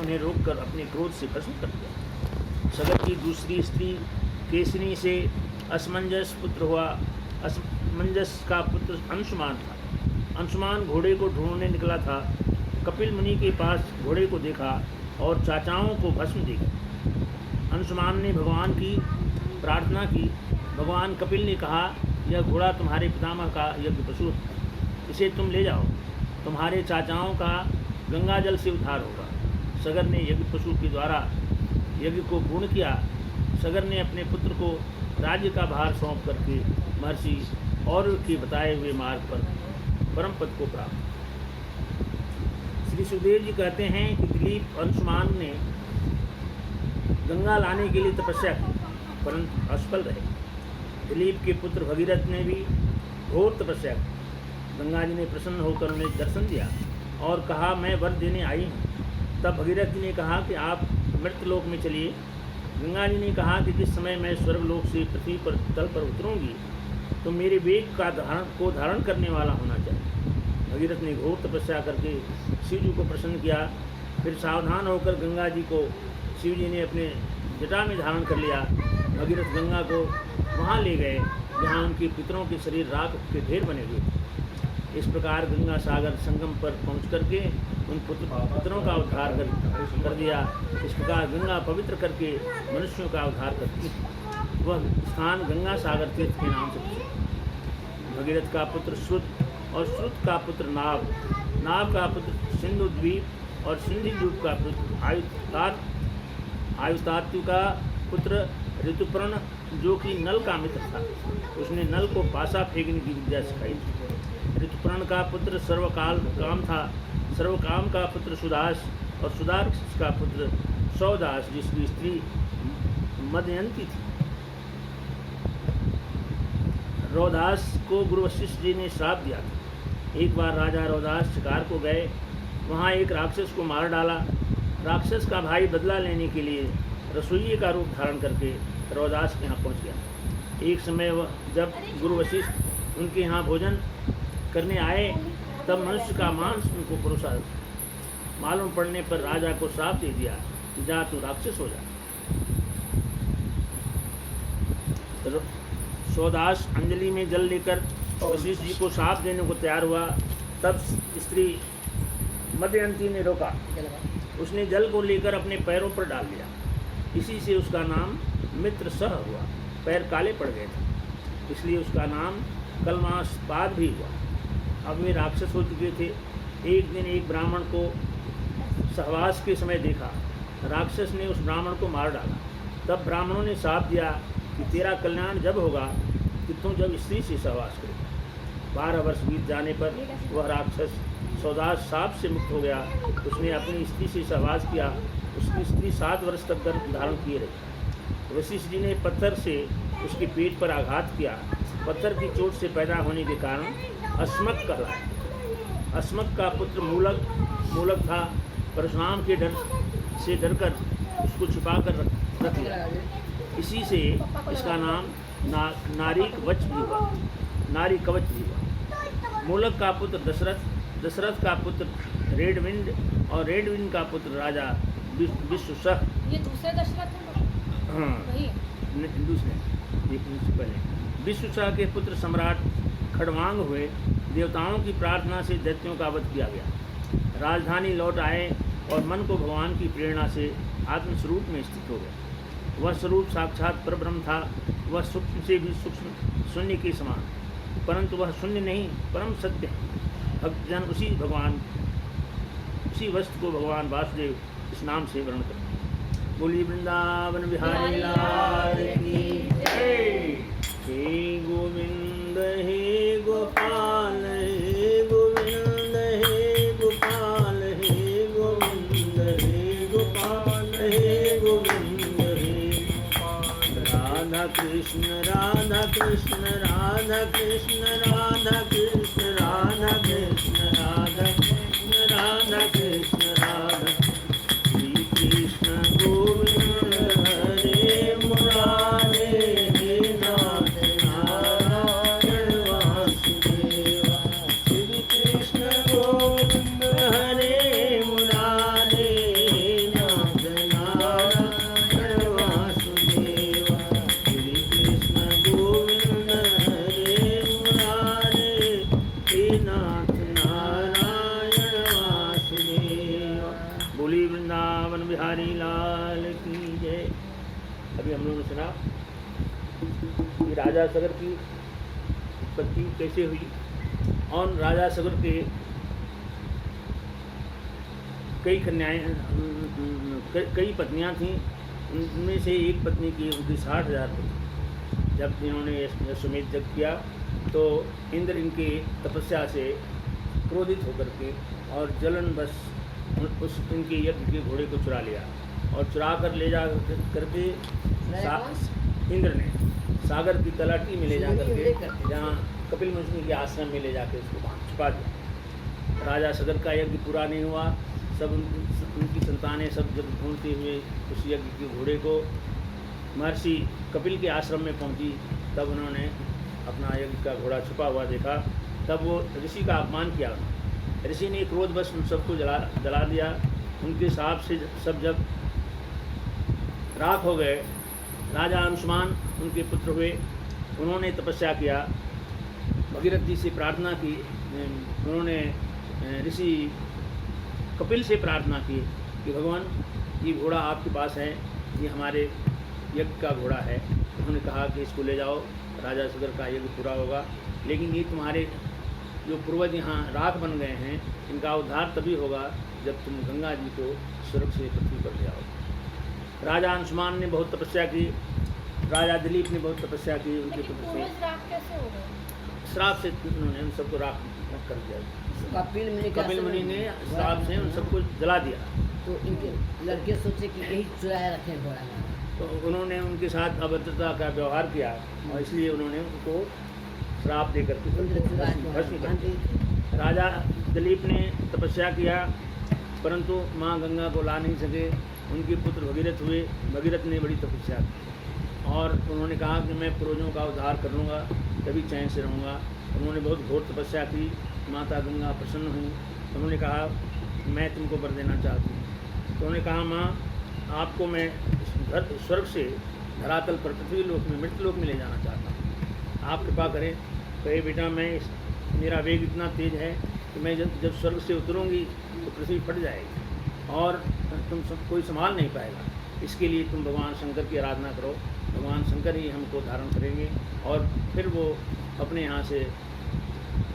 उन्हें रोककर अपने क्रोध से भस्म कर दिया। सगर की दूसरी स्त्री केसनी से असमंजस पुत्र हुआ। असमंजस का पुत्र अंशुमान था। अंशुमान घोड़े को ढूंढने निकला था। कपिल मुनि के पास घोड़े को देखा और चाचाओं को भस्म दे गया। अंशुमान ने भगवान की प्रार्थना की। भगवान कपिल ने कहा, यह घोड़ा तुम्हारे पितामह का यज्ञ पशु है, इसे तुम ले जाओ, तुम्हारे चाचाओं का गंगा जल से उद्धार होगा। सगर ने यज्ञ पशु के द्वारा यज्ञ को पूर्ण किया। सगर ने अपने पुत्र को राज्य का भार सौंप करके महर्षि और के बताए हुए मार्ग पर परम पद को प्राप्त। श्री सुखदेव जी कहते हैं कि दिलीप अंशुमान ने गंगा लाने के लिए तपस्या की, परंतु असफल रहे। दिलीप के पुत्र भगीरथ ने भी घोर तपस्या की। गंगा जी ने प्रसन्न होकर उन्हें दर्शन दिया और कहा, मैं वर देने आई हूँ। तब भगीरथ जी ने कहा कि आप मृत्यलोक में चलिए। गंगा जी ने कहा कि जिस समय मैं स्वर्गलोक से पृथ्वी पर तल पर उतरूँगी तो मेरे वेग का धारण करने वाला होना चाहिए। भगीरथ ने घोर तपस्या करके शिव जी को प्रसन्न किया। फिर सावधान होकर गंगा जी को शिव जी ने अपने जटा में धारण कर लिया। भगीरथ गंगा को वहाँ ले गए जहाँ उनके पितरों के शरीर राख के ढेर बने हुए थे। इस प्रकार गंगा सागर संगम पर पहुँच करके उन पुत्रों का उद्धार कर दिया। इस प्रकार गंगा पवित्र करके मनुष्यों का उद्धार करती है। वह स्थान गंगा सागर तीर्थ के नाम से प्रसिद्ध। भगीरथ का पुत्र श्रुत और श्रुत का पुत्र नाव, नाव का पुत्र सिंधु द्वीप और सिंधु द्वीप का पुत्र आयुतात्यु का पुत्र ऋतुपर्ण, जो कि नल का मित्र था। उसने नल को पासा फेंकने की विद्या सिखाई थी। ऋतुपर्ण का पुत्र सर्वकाम था। सर्वकाम का पुत्र सुदास और सुदास का पुत्र सौदास, जिसकी स्त्री मदयंती थी। रौदास को गुरु वशिष्ठ जी ने श्राप दिया था। एक बार राजा रौदास शिकार को गए, वहाँ एक राक्षस को मार डाला। राक्षस का भाई बदला लेने के लिए रसोइये का रूप धारण करके रौदास के यहाँ पहुँच गया। एक समय जब गुरु वशिष्ठ उनके यहाँ भोजन करने आए, तब मनुष्य का मांस उनको परोसा। मालूम पड़ने पर राजा को श्राप दे दिया कि जा तू राक्षस हो जा। सौदास अंजलि में जल लेकर वशिष्ठ जी को श्राप देने को तैयार हुआ। तब स्त्री मदयंती ने रोका। उसने जल को लेकर अपने पैरों पर डाल दिया। इसी से उसका नाम मित्र सह हुआ। पैर काले पड़ गए थे, इसलिए उसका नाम कलमास्पाद भी हुआ। अब वे राक्षस हो चुके थे। एक दिन एक ब्राह्मण को सहवास के समय देखा। राक्षस ने उस ब्राह्मण को मार डाला। तब ब्राह्मणों ने श्राप दिया कि तेरा कल्याण जब होगा कि तुम जब स्त्री से सहवास करो। 12 वर्ष बीत जाने पर वह राक्षस सौदास श्राप से मुक्त हो गया। उसने अपनी स्त्री से सहवास किया। उसकी स्त्री 7 वर्ष तक गर्भ धारण किए रही। वशिष्ठ जी ने पत्थर से उसके पेट पर आघात किया। पत्थर की चोट से पैदा होने के कारण अस्मक कहलाया। अस्मक का पुत्र मूलक था। परशुराम के डर से डरकर उसको छुपा कर रख लिया। इसी से इसका नाम नारी कवच भी हुआ। नारी कवच भी हुआ। मूलक का पुत्र दशरथ, दशरथ का पुत्र रेडविंड और रेडविंड का पुत्र राजा विश्वसह। ये दूसरे दशरथ है? हाँ, दूसरे पहले विश्वसह के पुत्र सम्राट खड़वांग हुए। देवताओं की प्रार्थना से दैत्यों का वध किया गया। राजधानी लौट आए और मन को भगवान की प्रेरणा से आत्मस्वरूप में स्थित हो गए। वह स्वरूप साक्षात परब्रह्म था। वह सूक्ष्म से भी सूक्ष्म शून्य के समान, परंतु वह शून्य नहीं परम सत्य है। भक्तजन उसी वस्तु को भगवान वासुदेव इस नाम से वर्णन करते हैं। बोली वृंदावन बिहारी लाल की जय। हे गोविंद हे गोपाल हे गोविंद हे गोपाल हे गोविंद हे गोपाल हे गोविंद हे गोपाल। राधा कृष्ण राधा कृष्ण राधा कृष्ण राधा कृष्ण राधा कृष्ण राधा कृष्ण राधा कृष्ण राधा। श्री कृष्ण गोविंद हरे मुरारे हे नाथ नारायण वासुदेवा। श्री कृष्ण गोविंद हरे मुरारे हे बोली वृंदावन बिहारी लाल की जय। अभी हम लोगों ने सुना कि राजा सगर की उत्पत्ति कैसे हुई और राजा सगर के कई कन्याएं कई पत्नियां थीं। उनमें से एक पत्नी की उनकी 60,000 थी। जब इन्होंने अश्वमेध यज्ञ किया तो इंद्र इनके तपस्या से क्रोधित होकर के और जलन बस उस इनके यज्ञ के घोड़े को चुरा लिया और चुरा कर ले जा करके इंद्र ने सागर की तलाटी में ले जा करके जहाँ कपिल मुनि के आश्रम में ले जाकर उसको छुपा दिया। राजा सगर का यज्ञ पूरा नहीं हुआ। सब उनकी संतानें सब जब ढूंढते हुए उस यज्ञ के घोड़े को महर्षि कपिल के आश्रम में पहुंची, तब उन्होंने अपना यज्ञ का घोड़ा छुपा हुआ देखा। तब वो ऋषि का अपमान किया। ऋषि ने क्रोधवश उन सबको जला दिया। उनके साप से सब जब राख हो गए, राजा अंशुमान उनके पुत्र हुए। उन्होंने तपस्या किया, भगीरथ जी से प्रार्थना की। उन्होंने ऋषि कपिल से प्रार्थना की कि भगवान ये घोड़ा आपके पास है, ये हमारे यज्ञ का घोड़ा है। उन्होंने कहा कि इसको ले जाओ, राजा सगर का यज्ञ पूरा होगा। लेकिन ये तुम्हारे जो पूर्वज यहाँ राख बन गए हैं, इनका उद्धार तभी होगा जब तुम गंगा जी को स्वर्ग से पृथ्वी पर ले आओ। राजा अंशुमान ने बहुत तपस्या की, राजा दिलीप ने बहुत तपस्या की उनके पुत्र से। श्राप से उन्होंने उन सबको राख कर दिया। कपिल मुनि ने श्राप से उन सबको जला दिया। तो इनके लड़के सोचे कि यही चुराया रखे घोड़ा, तो उन्होंने उनके साथ अभद्रता का व्यवहार किया और इसलिए उन्होंने उनको श्राप देकर भस्म कर दिया। राजा दिलीप ने तपस्या किया परंतु माँ गंगा को ला नहीं सके। उनके पुत्र भगीरथ हुए। भगीरथ ने बड़ी तपस्या की और उन्होंने कहा कि मैं पूर्वजों का उद्धार कर लूँगा, तभी चैन से रहूँगा। उन्होंने बहुत घोर तपस्या की। माता गंगा प्रसन्न हुई। उन्होंने कहा मैं तुमको वर देना चाहती हूँ। तो उन्होंने कहा माँ, आपको मैं स्वर्ग से धरातल पर पृथ्वी लोक में मृत्यु लोक में ले जाना चाहता हूँ, आप कृपा करें। कहे बेटा मैं मेरा वेग इतना तेज है कि मैं जब स्वर्ग से उतरूँगी तो पृथ्वी फट जाएगी और तुम सब कोई संभाल नहीं पाएगा। इसके लिए तुम भगवान शंकर की आराधना करो, भगवान शंकर ही हमको धारण करेंगे और फिर वो अपने यहाँ से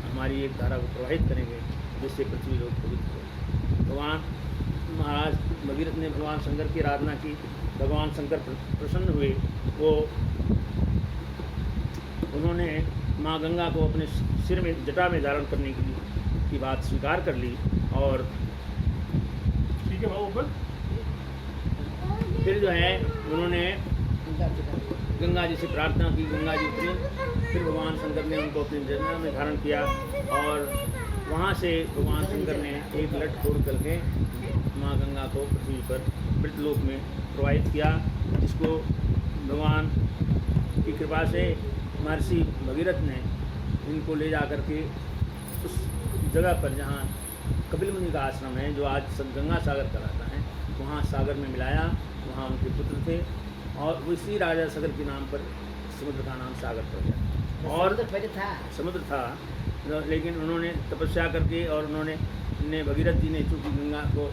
हमारी एक धारा को प्रवाहित करेंगे जिससे पृथ्वी लोग पवित्र हो। भगवान महाराज भगीरथ ने भगवान शंकर की आराधना की। भगवान शंकर प्रसन्न हुए। वो उन्होंने माँ गंगा को अपने सिर में जटा में धारण करने की बात स्वीकार कर ली और ठीक है बाबू फिर जो है उन्होंने गंगा जी से प्रार्थना की। गंगा जी उतरी। फिर भगवान शंकर ने उनको अपनी जटा में धारण किया और वहाँ से भगवान शंकर ने एक लट तोड़ करके माँ गंगा को पृथ्वी पर मृतलोक में प्रवाहित किया, जिसको भगवान की कृपा से महर्षि भगीरथ ने इनको ले जा करके उस जगह पर जहाँ कपिल मुनि का आश्रम है, जो आज गंगा सागर कहलाता है, वहाँ सागर में मिलाया। वहाँ उनके पुत्र थे और उसी राजा सागर के नाम पर समुद्र का नाम सागर पड़ गया। और समुद्र था लेकिन उन्होंने तपस्या करके और उन्होंने भगीरथ जी ने चूँकि गंगा को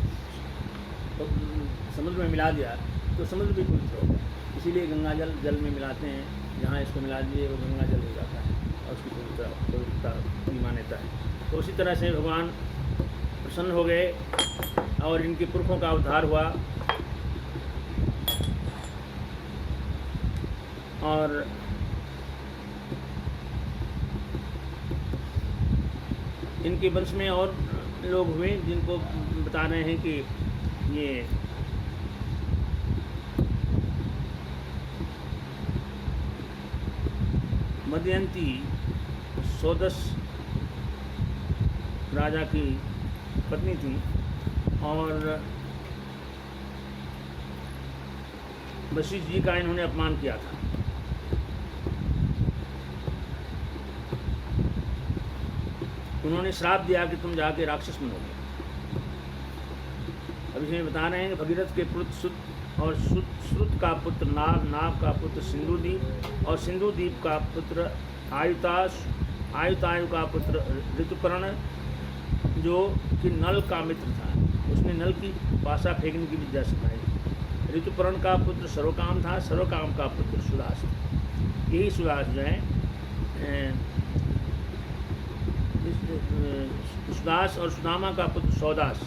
समुद्र में मिला दिया तो समुद्र भी पवित्र हो गया। इसीलिए गंगा जल में मिलाते हैं, जहाँ इसको मिला दिए वो गंगा जल हो जाता है और उसकी पवित्रता की मान्यता है। तो उसी तरह से भगवान प्रसन्न हो गए और इनके पुरखों का उद्धार हुआ और इनके वंश में और लोग हुए जिनको बता रहे हैं कि ये मदयंती सोदस राजा की पत्नी थी और वशिष्ठ जी का इन्होंने अपमान किया था। उन्होंने श्राप दिया कि तुम जाके राक्षस बनोगे। अब इसमें बता रहे हैं कि भगीरथ के पुत्र सुत और श्रुत का पुत्र नाग, नाग का पुत्र सिंधुदीप और सिंधुदीप का पुत्र आयुताश, आयुतायु का पुत्र ऋतुपर्ण, जो कि नल का मित्र था, उसने नल की पासा फेंकने की विद्या सिखाई। ऋतुपर्ण का पुत्र सर्वकाम था, सर्वकाम का पुत्र सुदास था। यही सुदास जो है सुदास और सुदामा का पुत्र सौदास,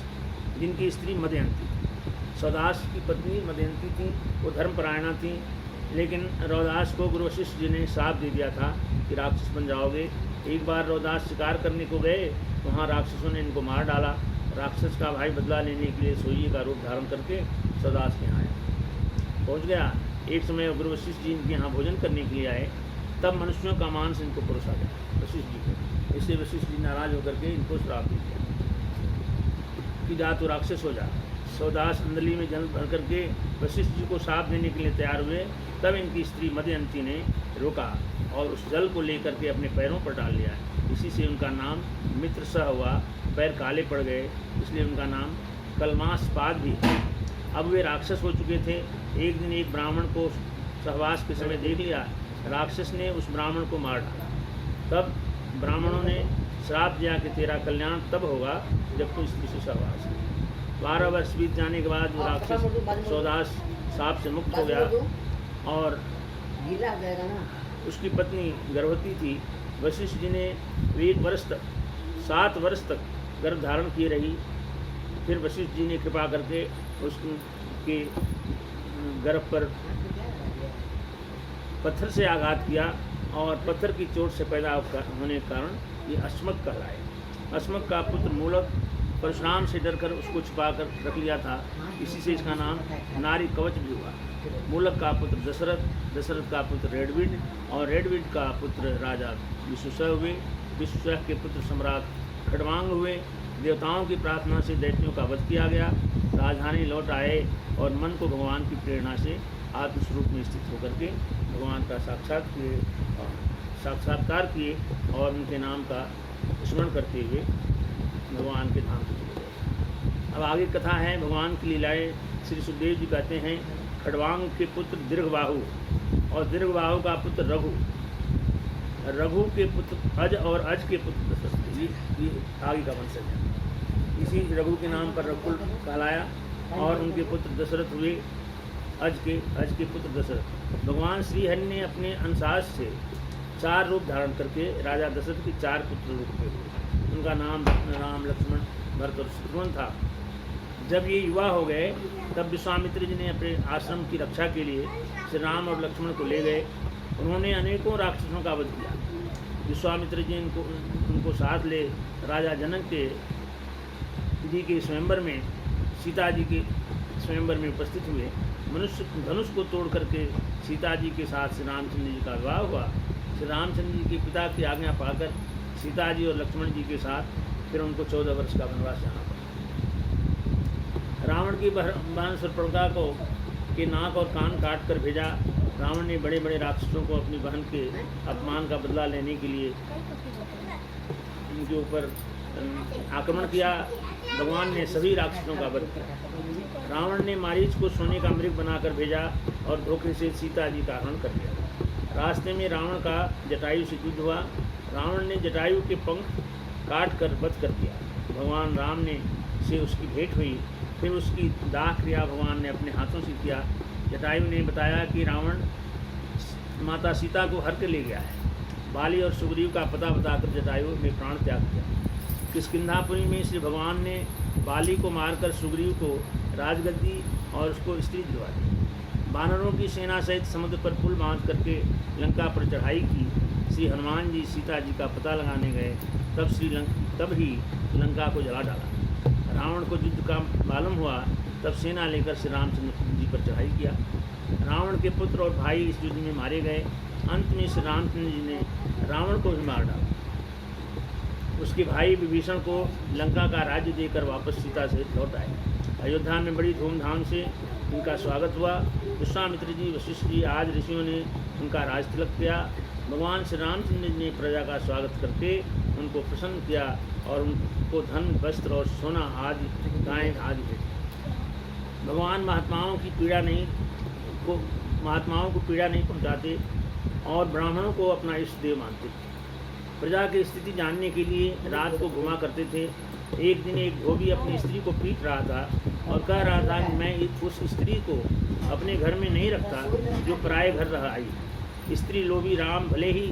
जिनकी स्त्री मदयंती थी। सौदास की पत्नी मदयंती थी, वो धर्मपरायणा थी, लेकिन रौदास को गुरु वशिष्ठ जी ने श्राप दे दिया था कि राक्षस बन जाओगे। एक बार रौदास शिकार करने को गए, वहाँ राक्षसों ने इनको मार डाला। राक्षस का भाई बदला लेने के लिए सोइए का रूप धारण करके सौदास के यहाँ आया, पहुँच गया। एक समय गुरु वशिष्ठ जी इनके यहाँ भोजन करने के लिए आए, तब मनुष्यों का मांस इनको परोसा गया वशिष्ठ जी को। इसलिए वशिष्ठ जी नाराज होकर के इनको श्राप दे दिया कि जा तो राक्षस हो जा। सौदास अंदली में जल भर करके वशिष्ठ जी को श्राप देने के लिए तैयार हुए, तब इनकी स्त्री मदयंती ने रोका और उस जल को लेकर के अपने पैरों पर डाल लिया। इसी से उनका नाम मित्र सह हुआ। पैर काले पड़ गए, इसलिए उनका नाम कलमासपाद भी है। अब वे राक्षस हो चुके थे। एक दिन एक ब्राह्मण को सहवास के समय देख लिया, राक्षस ने उस ब्राह्मण को मार डाला। तब ब्राह्मणों ने श्राप दिया कि तेरा कल्याण तब होगा जब तू स्त्री से सहवास करे। 12 वर्ष बीत जाने के बाद वो राक्षस सौदास साप से मुक्त हो गया और गीला हो जाएगा ना। उसकी पत्नी गर्भवती थी। वशिष्ठ जी ने 1 वर्ष तक 7 वर्ष तक गर्भ धारण किए रही। फिर वशिष्ठ जी ने कृपा करके उसके गर्भ पर पत्थर से आघात किया और पत्थर की चोट से पैदा होने के कारण ये अश्मक कहलाए। अश्मक का पुत्र मूलक परशुराम से डरकर उसको छुपा कर रख लिया था, इसी से इसका नाम नारी कवच भी हुआ। मूलक का पुत्र दशरथ, दशरथ का पुत्र रेडविड और रेडविड का पुत्र राजा विश्वसह हुए। विश्वसह के पुत्र सम्राट खड़वांग हुए। देवताओं की प्रार्थना से दैत्यों का वध किया गया। राजधानी लौट आए और मन को भगवान की प्रेरणा से आत्मस्वरूप में स्थित होकर के भगवान का साक्षात्कार किए और उनके नाम का स्मरण करते हुए भगवान के धाम को चले गए। अब आगे कथा है भगवान की लीलाएं। श्री सुखदेव जी कहते हैं, खड़वांग के पुत्र दीर्घबाहु और दीर्घबाहु का पुत्र रघु, रघु के पुत्र अज और अज के पुत्र दशरथ। ये आगे का वंशज है। इसी रघु के नाम पर रघुकुल कहलाया और उनके पुत्र दशरथ हुए। अज के पुत्र दशरथ। भगवान श्री हरि ने अपने अंशांश से 4 रूप धारण करके राजा दशरथ के 4 पुत्र रूप में हुए। उनका नाम राम, लक्ष्मण, भरत और शत्रुघ्न था। जब ये युवा हो गए तब विश्वामित्र जी ने अपने आश्रम की रक्षा के लिए श्री राम और लक्ष्मण को ले गए। उन्होंने अनेकों राक्षसों का वध किया। विश्वामित्र जी उनको साथ ले राजा जनक जी के स्वयंवर में, सीता जी के स्वयंवर में उपस्थित हुए। मनुष्य धनुष को तोड़ करके सीता जी के साथ श्री रामचंद्र जी का विवाह हुआ। श्री रामचंद्र जी के पिता की आज्ञा पाकर सीता जी और लक्ष्मण जी के साथ फिर उनको 14 वर्ष का वनवास जाना पड़ा। रावण की बहन शूर्पणखा को के नाक और कान काट कर भेजा। रावण ने बड़े बड़े राक्षसों को अपनी बहन के अपमान का बदला लेने के लिए उनके ऊपर आक्रमण किया। भगवान ने सभी राक्षसों का वध किया। रावण ने मारीच को सोने का मृग बनाकर भेजा और धोखे से सीता जी का हरण कर लिया। रास्ते में रावण का जटायु से युद्ध हुआ। रावण ने जटायु के पंख काट कर वध कर दिया। भगवान राम ने से उसकी भेंट हुई। फिर उसकी दाह क्रिया भगवान ने अपने हाथों से किया। जटायु ने बताया कि रावण माता सीता को हर के ले गया है। बाली और सुग्रीव का पता बताकर जटायु ने प्राण त्याग किया। किष्किंधापुरी में श्री भगवान ने बाली को मारकर सुग्रीव को राजगद्दी और उसको स्त्री दिलवा दी। वानरों की सेना सहित समुद्र पर पुल बांध करके लंका पर चढ़ाई की। श्री हनुमान जी सीता जी का पता लगाने गए, तब ही लंका को जला डाला। रावण को युद्ध का मालूम हुआ, तब सेना लेकर श्री रामचंद्र जी पर चढ़ाई किया। रावण के पुत्र और भाई इस युद्ध में मारे गए। अंत में श्री रामचंद्र जी ने रावण को भी मार डाला। उसके भाई विभीषण को लंका का राज्य देकर वापस सीता से लौट आए। अयोध्या में बड़ी धूमधाम से उनका स्वागत हुआ। विश्वामित्र जी, वशिष्ठ जी आदि ऋषियों ने उनका राज तिलक किया। भगवान श्री रामचंद्र जी ने प्रजा का स्वागत करके उनको प्रसन्न किया और उनको धन, वस्त्र और सोना आदि, गायें आदि भेजे। भगवान महात्माओं को पीड़ा नहीं पहुंचाते और ब्राह्मणों को अपना इष्ट देव मानते थे। प्रजा की स्थिति जानने के लिए रात को घुमा करते थे। एक दिन एक धोबी अपनी स्त्री को पीट रहा था और कह रहा था कि मैं उस स्त्री को अपने घर में नहीं रखता जो पराये घर रह आई। स्त्री लोभी राम भले ही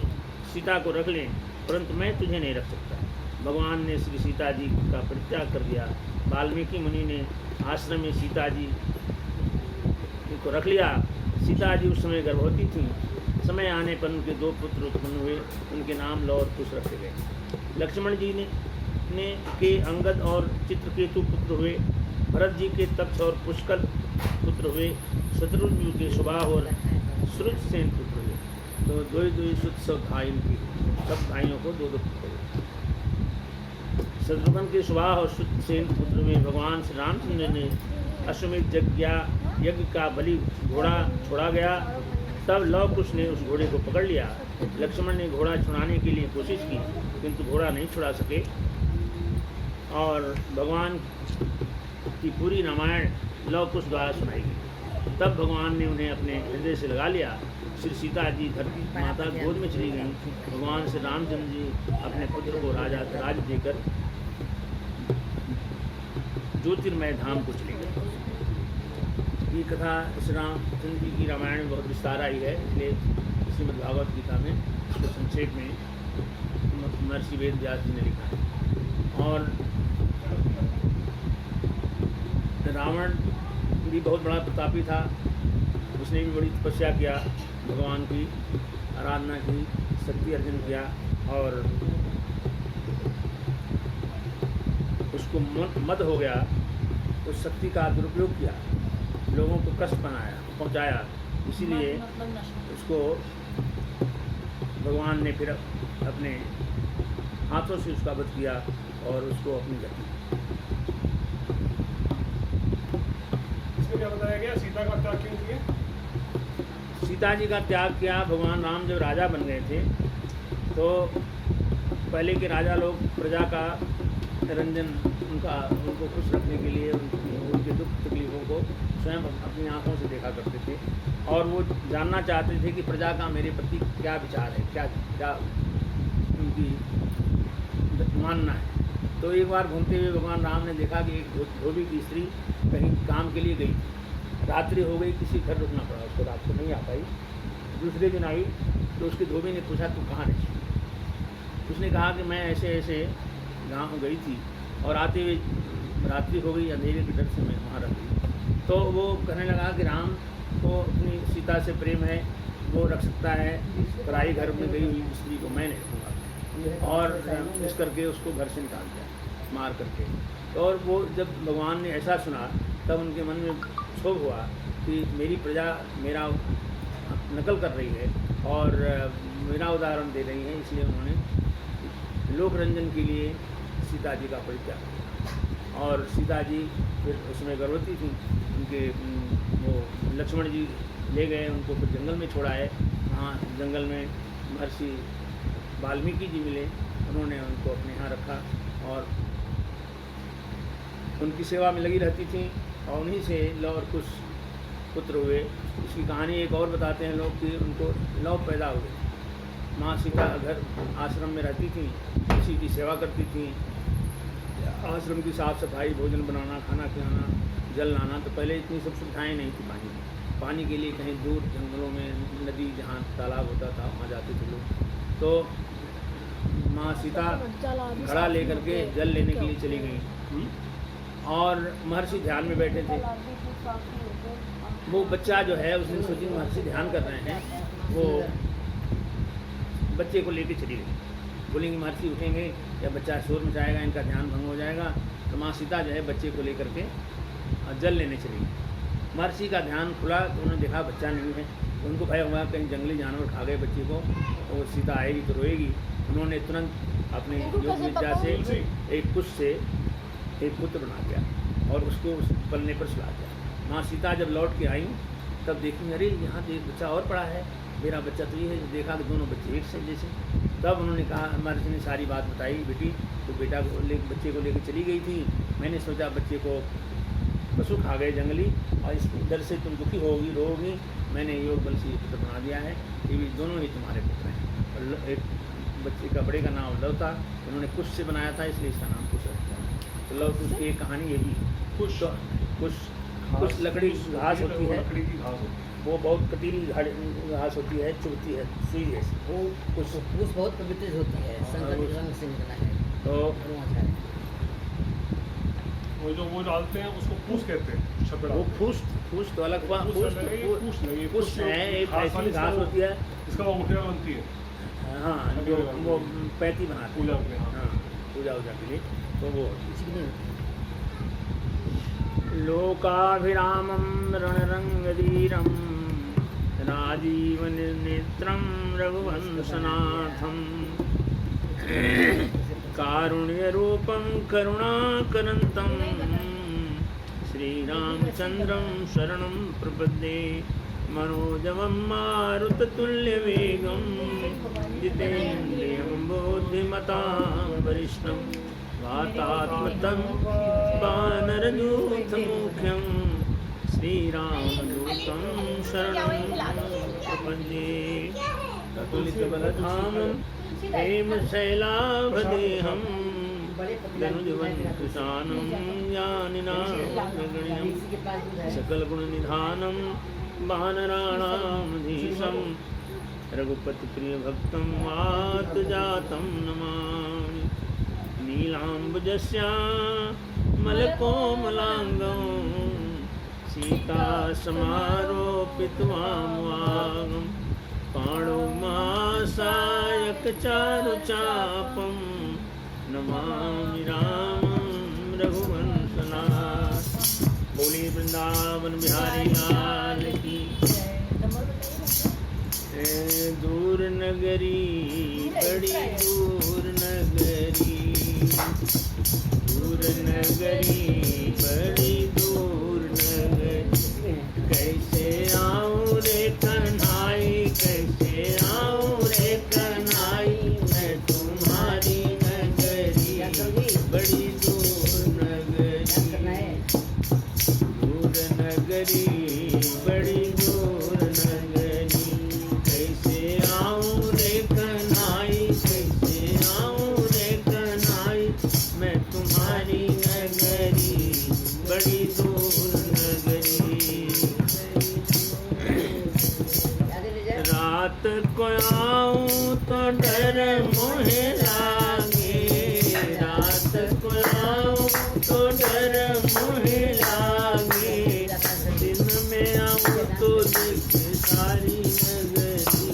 सीता को रख लें, परंतु मैं तुझे नहीं रख सकता। भगवान ने श्री सीता जी का परित्याग कर दिया। वाल्मीकि मुनि ने आश्रम में सीता जी को रख लिया। सीता जी उस समय गर्भवती थीं। समय आने पर उनके 2 पुत्र उत्पन्न हुए। उनके नाम लव और कुश रखे गए। लक्ष्मण जी ने के अंगद और चित्रकेतु पुत्र हुए। भरत जी के तक्ष और पुष्कल पुत्र हुए। शत्रुघ्न जी के सुबाह और श्रुतसेन पुत्र हुए। तो 2 सुत सब भाई की सब भाइयों को 2 पुत्र हुए। शत्रुघ्न के सुबाह और श्रुतसेन पुत्र में भगवान श्री रामचंद्र ने अश्वमेध यज्ञ का बलि घोड़ा छोड़ा गया। तब लव कुश ने उस घोड़े को पकड़ लिया। लक्ष्मण ने घोड़ा छुड़ाने के लिए कोशिश की, किंतु घोड़ा नहीं छुड़ा सके। और भगवान की पूरी रामायण लव कुश द्वारा सुनाई गई। तब भगवान ने उन्हें अपने हृदय से लगा लिया। श्री सीता जी धरती माता गोद में चली गईं। भगवान श्री रामचंद्र जी अपने पुत्र को राज देकर ज्योतिर्मय धाम को चले गए। ये कथा श्री रामचंद्र जी की रामायण में बहुत विस्तार आई है, इसलिए श्रीमद् भागवत गीता में इसको संक्षेप में महर्षि वेद व्यास जी ने लिखा है। और रावण भी बहुत बड़ा प्रतापी था। उसने भी बड़ी तपस्या किया, भगवान की आराधना की, शक्ति अर्जन किया और उसको मद हो गया। उस शक्ति का दुरुपयोग किया, लोगों को कष्ट पहुंचाया। इसीलिए उसको भगवान ने फिर अपने हाथों से उसका वध किया और उसको अपनी गति। इसमें क्या बताया गया, सीता का त्याग क्यों किया? सीता जी का त्याग किया। भगवान राम जब राजा बन गए थे तो पहले के राजा लोग प्रजा का रंजन उनको खुश रखने के लिए उनके दुख तकलीफ़ों को स्वयं अपनी आंखों से देखा करते थे और वो जानना चाहते थे कि प्रजा का मेरे प्रति क्या विचार है, क्या उनकी मानना है। तो एक बार घूमते हुए भगवान राम ने देखा कि एक धोबी की स्त्री कहीं काम के लिए गई। रात्रि हो गई, किसी घर रुकना पड़ा उसको, रात को नहीं आ पाई। दूसरे दिन आई तो उसके धोबी ने पूछा तू कहाँ रही? उसने कहा कि मैं ऐसे ऐसे गाँव गई थी और आते हुए रात्रि हो गई, अंधेरे के डर से मैं वहाँ रह गई। तो वो कहने लगा कि राम को अपनी सीता से प्रेम है, वो रख सकता है, पराई घर में गई हुई स्त्री को मैं नहीं रखूँगा। और इस करके उसको घर से निकाल दिया मार करके। और वो जब भगवान ने ऐसा सुना तब उनके मन में क्षोभ हुआ कि मेरी प्रजा मेरा नकल कर रही है और मेरा उदाहरण दे रही है, इसलिए उन्होंने लोक रंजन के लिए सीता जी का परित्याग किया। और सीता जी फिर उसमें गर्भवती थी। उनके वो लक्ष्मण जी ले गए, उनको फिर जंगल में छोड़ा है। वहाँ जंगल में महर्षि वाल्मीकि जी मिले, उन्होंने उनको अपने यहाँ रखा और उनकी सेवा में लगी रहती थी और उन्हीं से लव और कुश पुत्र हुए। इसकी कहानी एक और बताते हैं लोग कि उनको लव पैदा हुए। माँ सीता घर आश्रम में रहती थी, किसी की सेवा करती थी, आश्रम की साफ़ सफाई, भोजन बनाना, खाना खिलाना, जल लाना। तो पहले इतनी सब सुविधाएँ नहीं थी। पानी के लिए कहीं दूर जंगलों में नदी जहाँ तालाब होता था वहाँ जाते थे लोग। तो माँ सीता घड़ा लेकर के जल लेने के लिए चली गई और महर्षि ध्यान में बैठे थे। वो बच्चा जो है उसने सोची महर्षि ध्यान कर रहे हैं, वो बच्चे को लेके चली गई। बोलेंगे महर्षि उठेंगे या बच्चा शोर मचाएगा, इनका ध्यान भंग हो जाएगा। तो माँ सीता जो है बच्चे को लेकर के जल लेने चली गई। महर्षि का ध्यान खुला तो उन्होंने देखा बच्चा नहीं है। उनको भय हुआ कहीं जंगली जानवर खा गए बच्चे को, और सीता आएगी तो रोएगी। उन्होंने तुरंत अपनी योग विद्या से एक कुश से एक पुत्र बना दिया और उसको उस पलने पर सुला दिया। माँ सीता जब लौट के आई तब देखी अरे यहाँ देख बच्चा और पड़ा है, मेरा बच्चा तो ये है। देखा कि दोनों बच्चे एक से जैसे। तब उन्होंने कहा, महर्षि ने सारी बात बताई, बेटी तो बच्चे को लेकर चली गई थी, मैंने सोचा बच्चे को पशु खा गए जंगली और इस डर से तुम दुखी होगी, रोगी, मैंने योग बल से ये पुत्र बना दिया है। ये भी दोनों ही तुम्हारे पुत्र हैं। और एक बच्चे का बड़े का नाम लव था, उन्होंने कुश से बनाया था, इसलिए इसका नाम कुश रखा। मतलब उसकी एक कहानी ये भी कुछ कुछ लकड़ी घास होती है, लकड़ी की घास होती वो बहुत कटीली घास होती है, चुभती है सुई जैसी। वो फूस बहुत पवित्र होती है, शंकर के रंग से निकला है। तो अरुणाचार्य। है। वो डालते हैं उसको फूस कहते हैं, शब्द वो डालते हैं। फूस तो अलग बात, फूस लगे, फूस लगे, फूस है एक घास वाली ऐसी घास होती है। इसका वो मुठिया बनती है हाँ, जो वो पैती बनाते पूजा हैं। के लिए, हाँ। हाँ, पूजा वूजा के लिए तो वो होती है। चिकनी लोकाभिरामं रणरङ्गधीरं राजीवनेत्रं रघुवंशनाथं कारुण्यरूपं करुणाकरन्तं श्रीरामचन्द्रं शरणं प्रपद्ये मनोजवं मारुततुल्यवेगं जितेन्द्रियं बुद्धिमतां वरिष्ठं वातात्मतं वानरयूथमुख्यं श्रीरामदूतं शरणं प्रपद्ये ततुलितबलधामं हेमशैलाभदेहं धनुजवनकृशानं यानिनागण्यं सकलगुणनिधानं वानराणामधीशं रघुपतिप्रियभक्तं वातजातं नमामि। नीलाम्बुजस्यामलकोमलाङ्गं सीतासमारोपितवामवागं पाणौमासायकचारुचापं नमामि रामं रघुवंशनाथ। बोली वृंदावन बिहारी लाल की। दूर नगरी बड़ी दूर नगरी, दूर नगरी बड़ी दूर नगरी, कैसे आऊँ रे कन्हाई, कैसे आऊँ रे कन्हाई, मैं तुम्हारी नगरी बड़ी दूर नगरी, दूर नगरी बड़ी दूर नगरी, कैसे आऊँ रे कन्हाई, कैसे आऊँ रे कन्हाई, मैं तुम्हारी नगरी बड़ी दूर नगरी। रात को आऊँ तो डर मोहे लागे, रात को आऊँ तो डर मोहे लागे, दिन में आऊँ तो देख सारी नगरी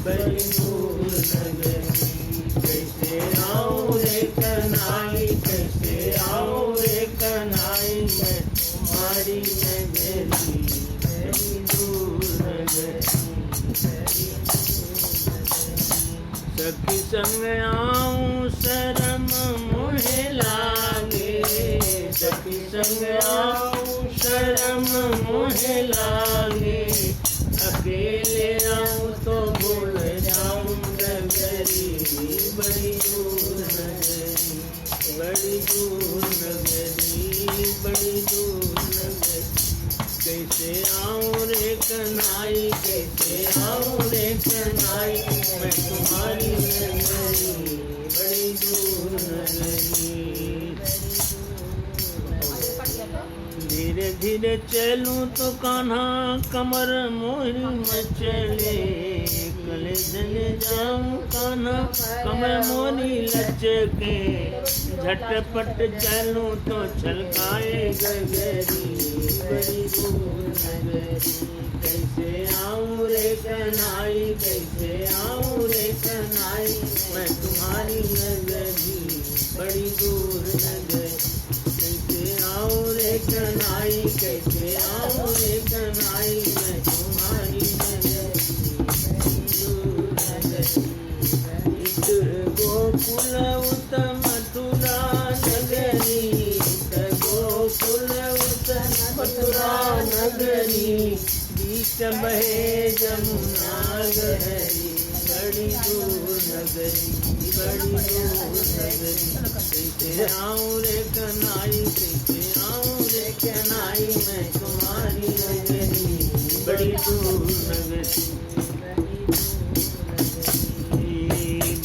बड़ी दूर नगरी, कैसे आऊँ रे कन्हाई, कैसे आऊँ रे कन्हाई, मैं तुम्हारी नगरी बड़ी दूर नगरी। सखी संग आऊँ शरम मोहे लागे, सखी संग आऊँ शरम मोहे लागे, अकेले आऊँ तो भूल जाऊँ नगरी बड़ी दूर नगरी, बड़ी दूर नगरी, बड़ी दूर नगरी, कैसे आऊँ रे कन्हाई, कैसे आऊँ रे कन्हाई, मैं तुम्हारी नगरी बड़ी दूर नगरी। धीरे धीरे चलूं तो कान्हा कमर मोरी मचले, कले जले जाऊं कान्हा कमर मोरी लचके, झटपट चलूं तो छलकाए गगरी बड़ी दूर नगरी, कैसे आऊँ रे कन्हाई, कैसे आऊँ रे कन्हाई, मैं तुम्हारी नगरी बड़ी दूर नगरी, कैसे आऊँ रे कन्हाई, कैसे आऊँ रे कन्हाई, मैं तुम्हारी नगरी दूर नगरी। इत गोकुल उत मथुरा नगरी, इत गोकुल उत मथुरा नगरी, बीच बहे जमुना गहरी बड़ी दूर नगरी, बड़ी दूर नगरी, कैसे आऊँ रे कन्हाई, कैसे आऊँ रे कन्हाई, मैं तुम्हारी नगरी बड़ी दूर नगरी।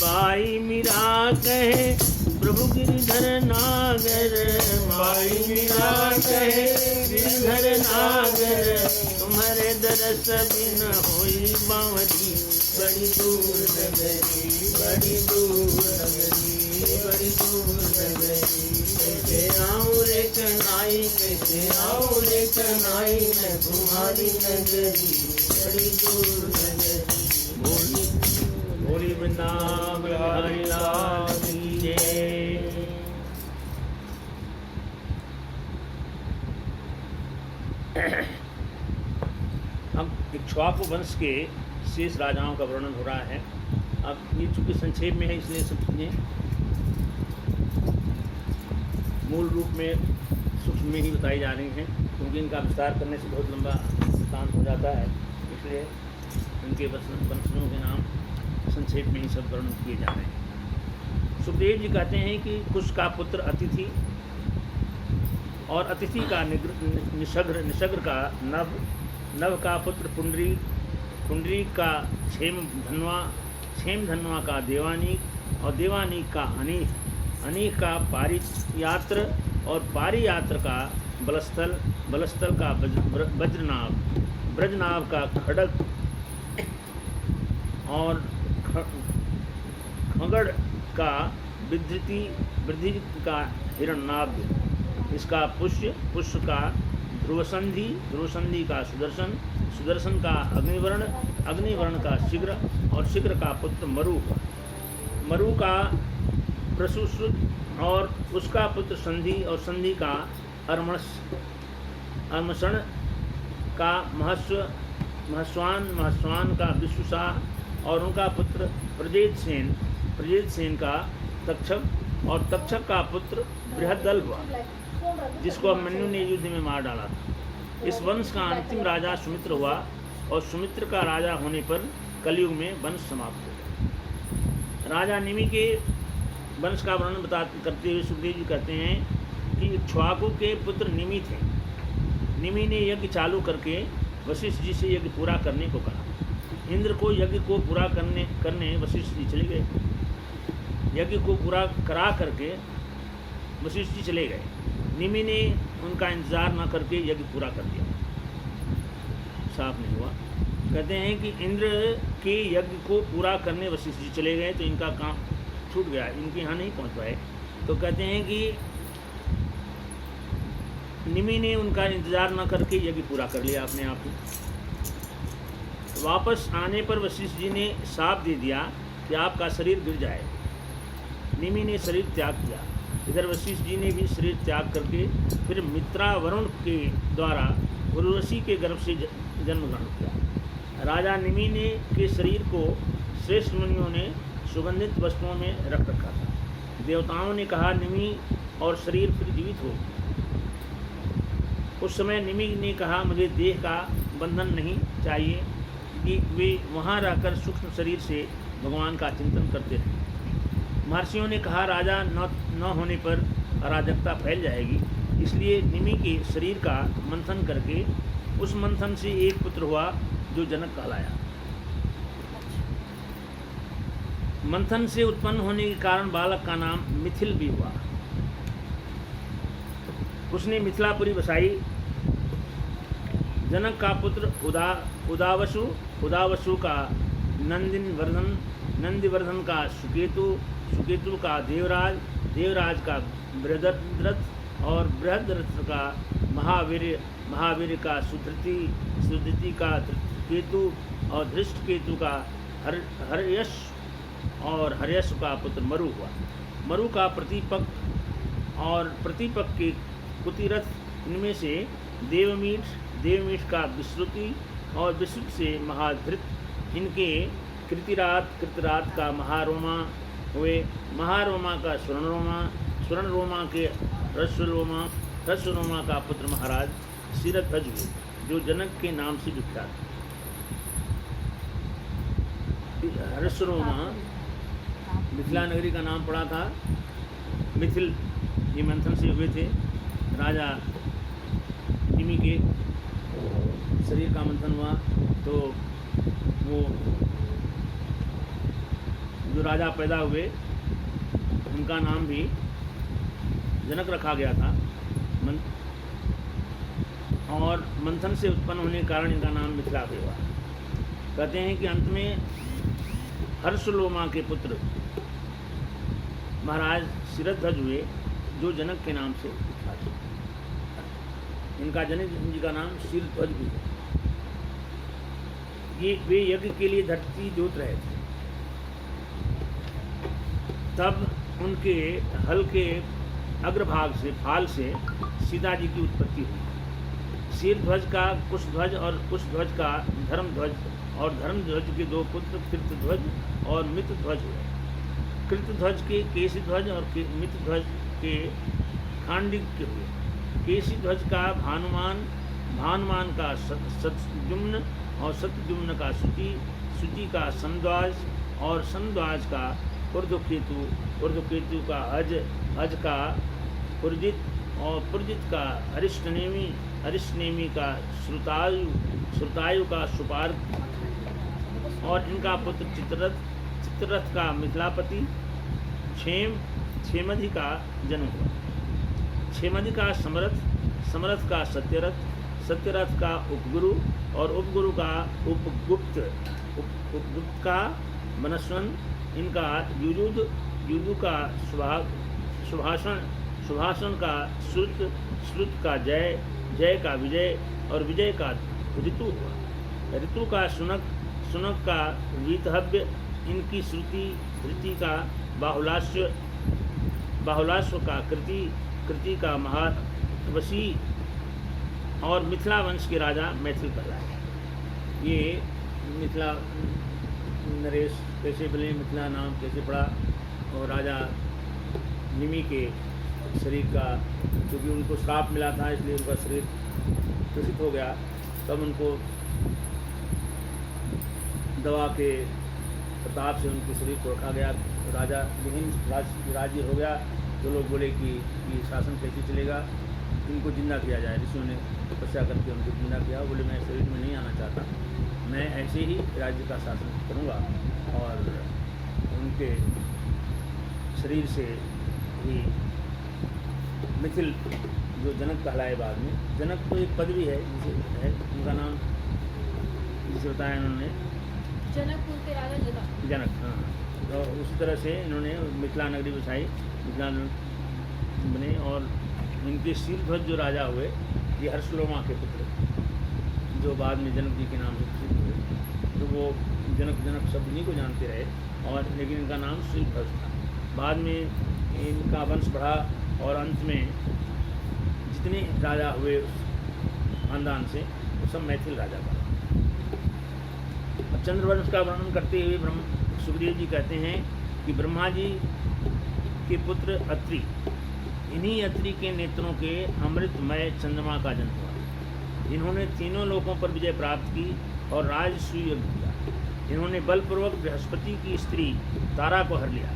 बाई मीरा कहे प्रभु गिरिधर गिरधर नागर माई मीरा कहे गिरधर नागर तुम्हारे दरस बिन होई बावरी बड़ी दूर नगरी बड़ी दूर नगरी बड़ी दूर नगरी कैसे आऊं रे कनाई कैसे आऊं रे कनाई मैं तुम्हारी नगरी बड़ी दूर नगरी बोली बोली वृंदावन बिहारी लाल की जय। अब इक्ष्वाकु वंश के शेष राजाओं का वर्णन हो रहा है। अब ये चूंकि संक्षेप में है इसलिए सब चीज़ें मूल रूप में सूक्ष्म में ही बताई जा रही हैं, क्योंकि इनका विस्तार करने से बहुत लंबा वृत्तांत हो जाता है, इसलिए इनके वंशजों के नाम संक्षेप में ही सब वर्णन किए जा रहे हैं। सुखदेव जी कहते हैं कि कुश का पुत्र अतिथि और अतिथि का निशग्र का नव का पुत्र पुंडरीक का क्षेम धनवा का देवानीक और देवानीक का अनीक का पारियात्र और पारियात्र का बलस्थल का ब्रजनाभ का खड़ग और खगड़ का वृद्धि का हिरण्यनाभ, इसका पुष्य का ध्रुवसंधि का सुदर्शन का अग्निवर्ण का शीघ्र और शीघ्र का पुत्र मरु का प्रसुश्रुत और उसका पुत्र संधि और संधि का अर्मषण का महस्वान का विश्वसा और उनका पुत्र प्रजेत सेन का तक्षक और तक्षक का पुत्र बृहदल्भ जिसको अभिमन्यु ने युद्ध में मार डाला था। इस वंश का अंतिम राजा सुमित्र हुआ और सुमित्र का राजा होने पर कलयुग में वंश समाप्त हो गया। राजा निमि के वंश का वर्णन करते हुए सुखदेव जी कहते हैं कि इक्ष्वाकु के पुत्र निमि थे। निमि ने यज्ञ चालू करके वशिष्ठ जी से यज्ञ पूरा करने को कहा। इंद्र को यज्ञ को पूरा करने वशिष्ठ जी चले गए। यज्ञ को पूरा करा करके वशिष्ठ जी चले गए। निमि ने उनका इंतजार न करके यज्ञ पूरा कर दिया। साफ नहीं हुआ। कहते हैं कि इंद्र के यज्ञ को पूरा करने वशिष्ठ जी चले गए तो इनका काम छूट गया, इनके यहाँ नहीं पहुँच पाए। तो कहते हैं कि निमि ने उनका इंतजार न करके यज्ञ पूरा कर लिया अपने आप ही। वापस आने पर वशिष्ठ जी ने शाप दे दिया कि आपका शरीर गिर जाए। निमि ने शरीर त्याग किया। इधर वशिष्ठ जी ने भी शरीर त्याग करके फिर मित्रा वरुण के द्वारा उर्वशी के गर्भ से जन्म ग्रहण किया। राजा निमि ने के शरीर को श्रेष्ठ मुनियों ने सुगंधित वस्तुओं में रख रखा था। देवताओं ने कहा निमि और शरीर फिर जीवित हो। उस समय निमि ने कहा मुझे देह का बंधन नहीं चाहिए कि वे वहाँ रहकर सूक्ष्म शरीर से भगवान का चिंतन करते रहे। महर्षियों ने कहा राजा न होने पर अराजकता फैल जाएगी, इसलिए निमि के शरीर का मंथन करके उस मंथन से एक पुत्र हुआ जो जनक कहलाया। मंथन से उत्पन्न होने के कारण बालक का नाम मिथिल भी हुआ। उसने मिथिलापुरी बसाई। जनक का पुत्र उदावसु का नंदिवर्धन का सुकेतु का देवराज का बृहद्रथ और बृहद्रथ का महावीर का सुधृति का केतु और धृष्टकेतु का हर्यश और हर्यश का पुत्र मरु हुआ। मरु का प्रतिपक के कुतिरथ, इनमें से देवमीठ का विश्रुति और विश्रुति से महाधृत, इनके कृतिरात का महारोमा हुए। महारोमा का स्वर्णरोमा के रस्वरोमा का पुत्र महाराज शिरध्वज हुए, जो जनक के नाम से विख्यात। रस्वरोमा मिथिला नगरी का नाम पड़ा था। मिथिल ये मंथन से हुए थे। राजा निमि के शरीर का मंथन हुआ तो वो जो राजा पैदा हुए उनका नाम भी जनक रखा गया था। और मंथन से उत्पन्न होने के कारण इनका नाम मिथिला भी हुआ। कहते हैं कि अंत में हर्षलोमा के पुत्र महाराज शिरध्वज हुए, जो जनक के नाम से विख्यात हैं। इनका जनक जी का नाम शिरध्वज भी है। ये वे यज्ञ के लिए धरती जोत रहे थे, तब उनके हल के अग्रभाग से फाल से सीता जी की उत्पत्ति हुई। शीरध्वज का कुशध्वज और कुशध्वज का धर्मध्वज और धर्मध्वज के दो पुत्र कृतध्वज और मितध्वज हुए। कृतध्वज के केशीध्वज और मितध्वज के खांडिक्य हुए। केशीध्वज का भानुमान, भानुमान का सतजुम्न और सतजुम्न का शुचि, शुचि का समध्वज और समध्वज का ऊर्ध्वकेतु, ऊर्ध्वकेतु का अज, अज का पुरजित और पुरजित का अरिष्टनेमी, अरिष्टनेमी का श्रुतायु, श्रुतायु का सुपार्थ और इनका पुत्र चित्ररथ, चित्ररथ का मिथिलापति, क्षेम, क्षेमधि का जन्म हुआ। क्षेमधि का समरथ, समरथ का सत्यरथ, सत्यरथ का उपगुरु और उपगुरु का उपगुप्त, उपगुप्त का मनस्वन, इनका युयुध, युयु का सुभाषण, सुभाषण का श्रुत, श्रुत का जय, जय का विजय और विजय का ऋतु हुआ। ऋतु का सुनक, सुनक का वीतहव्य, इनकी श्रुति, धृति का बाहुलाश्व, बाहुलाश्व का कृति, कृति का महावशी और मिथिला वंश के राजा मैथिल कहलाए। ये मिथिला नरेश कैसे बने, मिथिला नाम कैसे पड़ा, और राजा निमि के शरीर का, क्योंकि उनको श्राप मिला था इसलिए उनका शरीर दूषित हो गया, तब उनको दवा के प्रताप से उनके शरीर को रखा गया। राजा विहीन राज्य हो गया। तो लोग बोले कि ये शासन कैसे चलेगा, इनको जिंदा किया जाए। ऋषियों ने तपस्या करके उनको जिंदा किया। बोले मैं शरीर में नहीं आना चाहता, मैं ऐसे ही राज्य का शासन करूँगा। और उनके शरीर से ही मिथिल जो जनक कहलाए बाद में, जनक तो एक पदवी है जिसे है, उनका नाम जिसे बताया इन्होंने जनकपुर के राजा जनक, जनक। हाँ, तो उसी तरह से इन्होंने मिथिला नगरी बसाई, मिथिला बने। और इनके शीरध्वज जो राजा हुए, ये हर्षलोमा के पुत्र, जो बाद में जनक जी के नाम से प्रसिद्ध हुए। तो वो जनक जनक शब्द नहीं को जानते रहे, और लेकिन इनका नाम शीरध्वज था। बाद में इनका वंश बढ़ा और अंत में जितने राजा हुए उस खानदान से, वो सब मैथिल राजा बना। चंद्रवंश का वर्णन करते हुए सुखदेव जी कहते हैं कि ब्रह्मा जी के पुत्र अत्रि, इन्हीं अत्रि के नेत्रों के अमृतमय चंद्रमा का जन्म हुआ। इन्होंने तीनों लोकों पर विजय प्राप्त की और राजसूय यज्ञ किया। इन्होंने बलपूर्वक बृहस्पति की स्त्री तारा को हर लिया।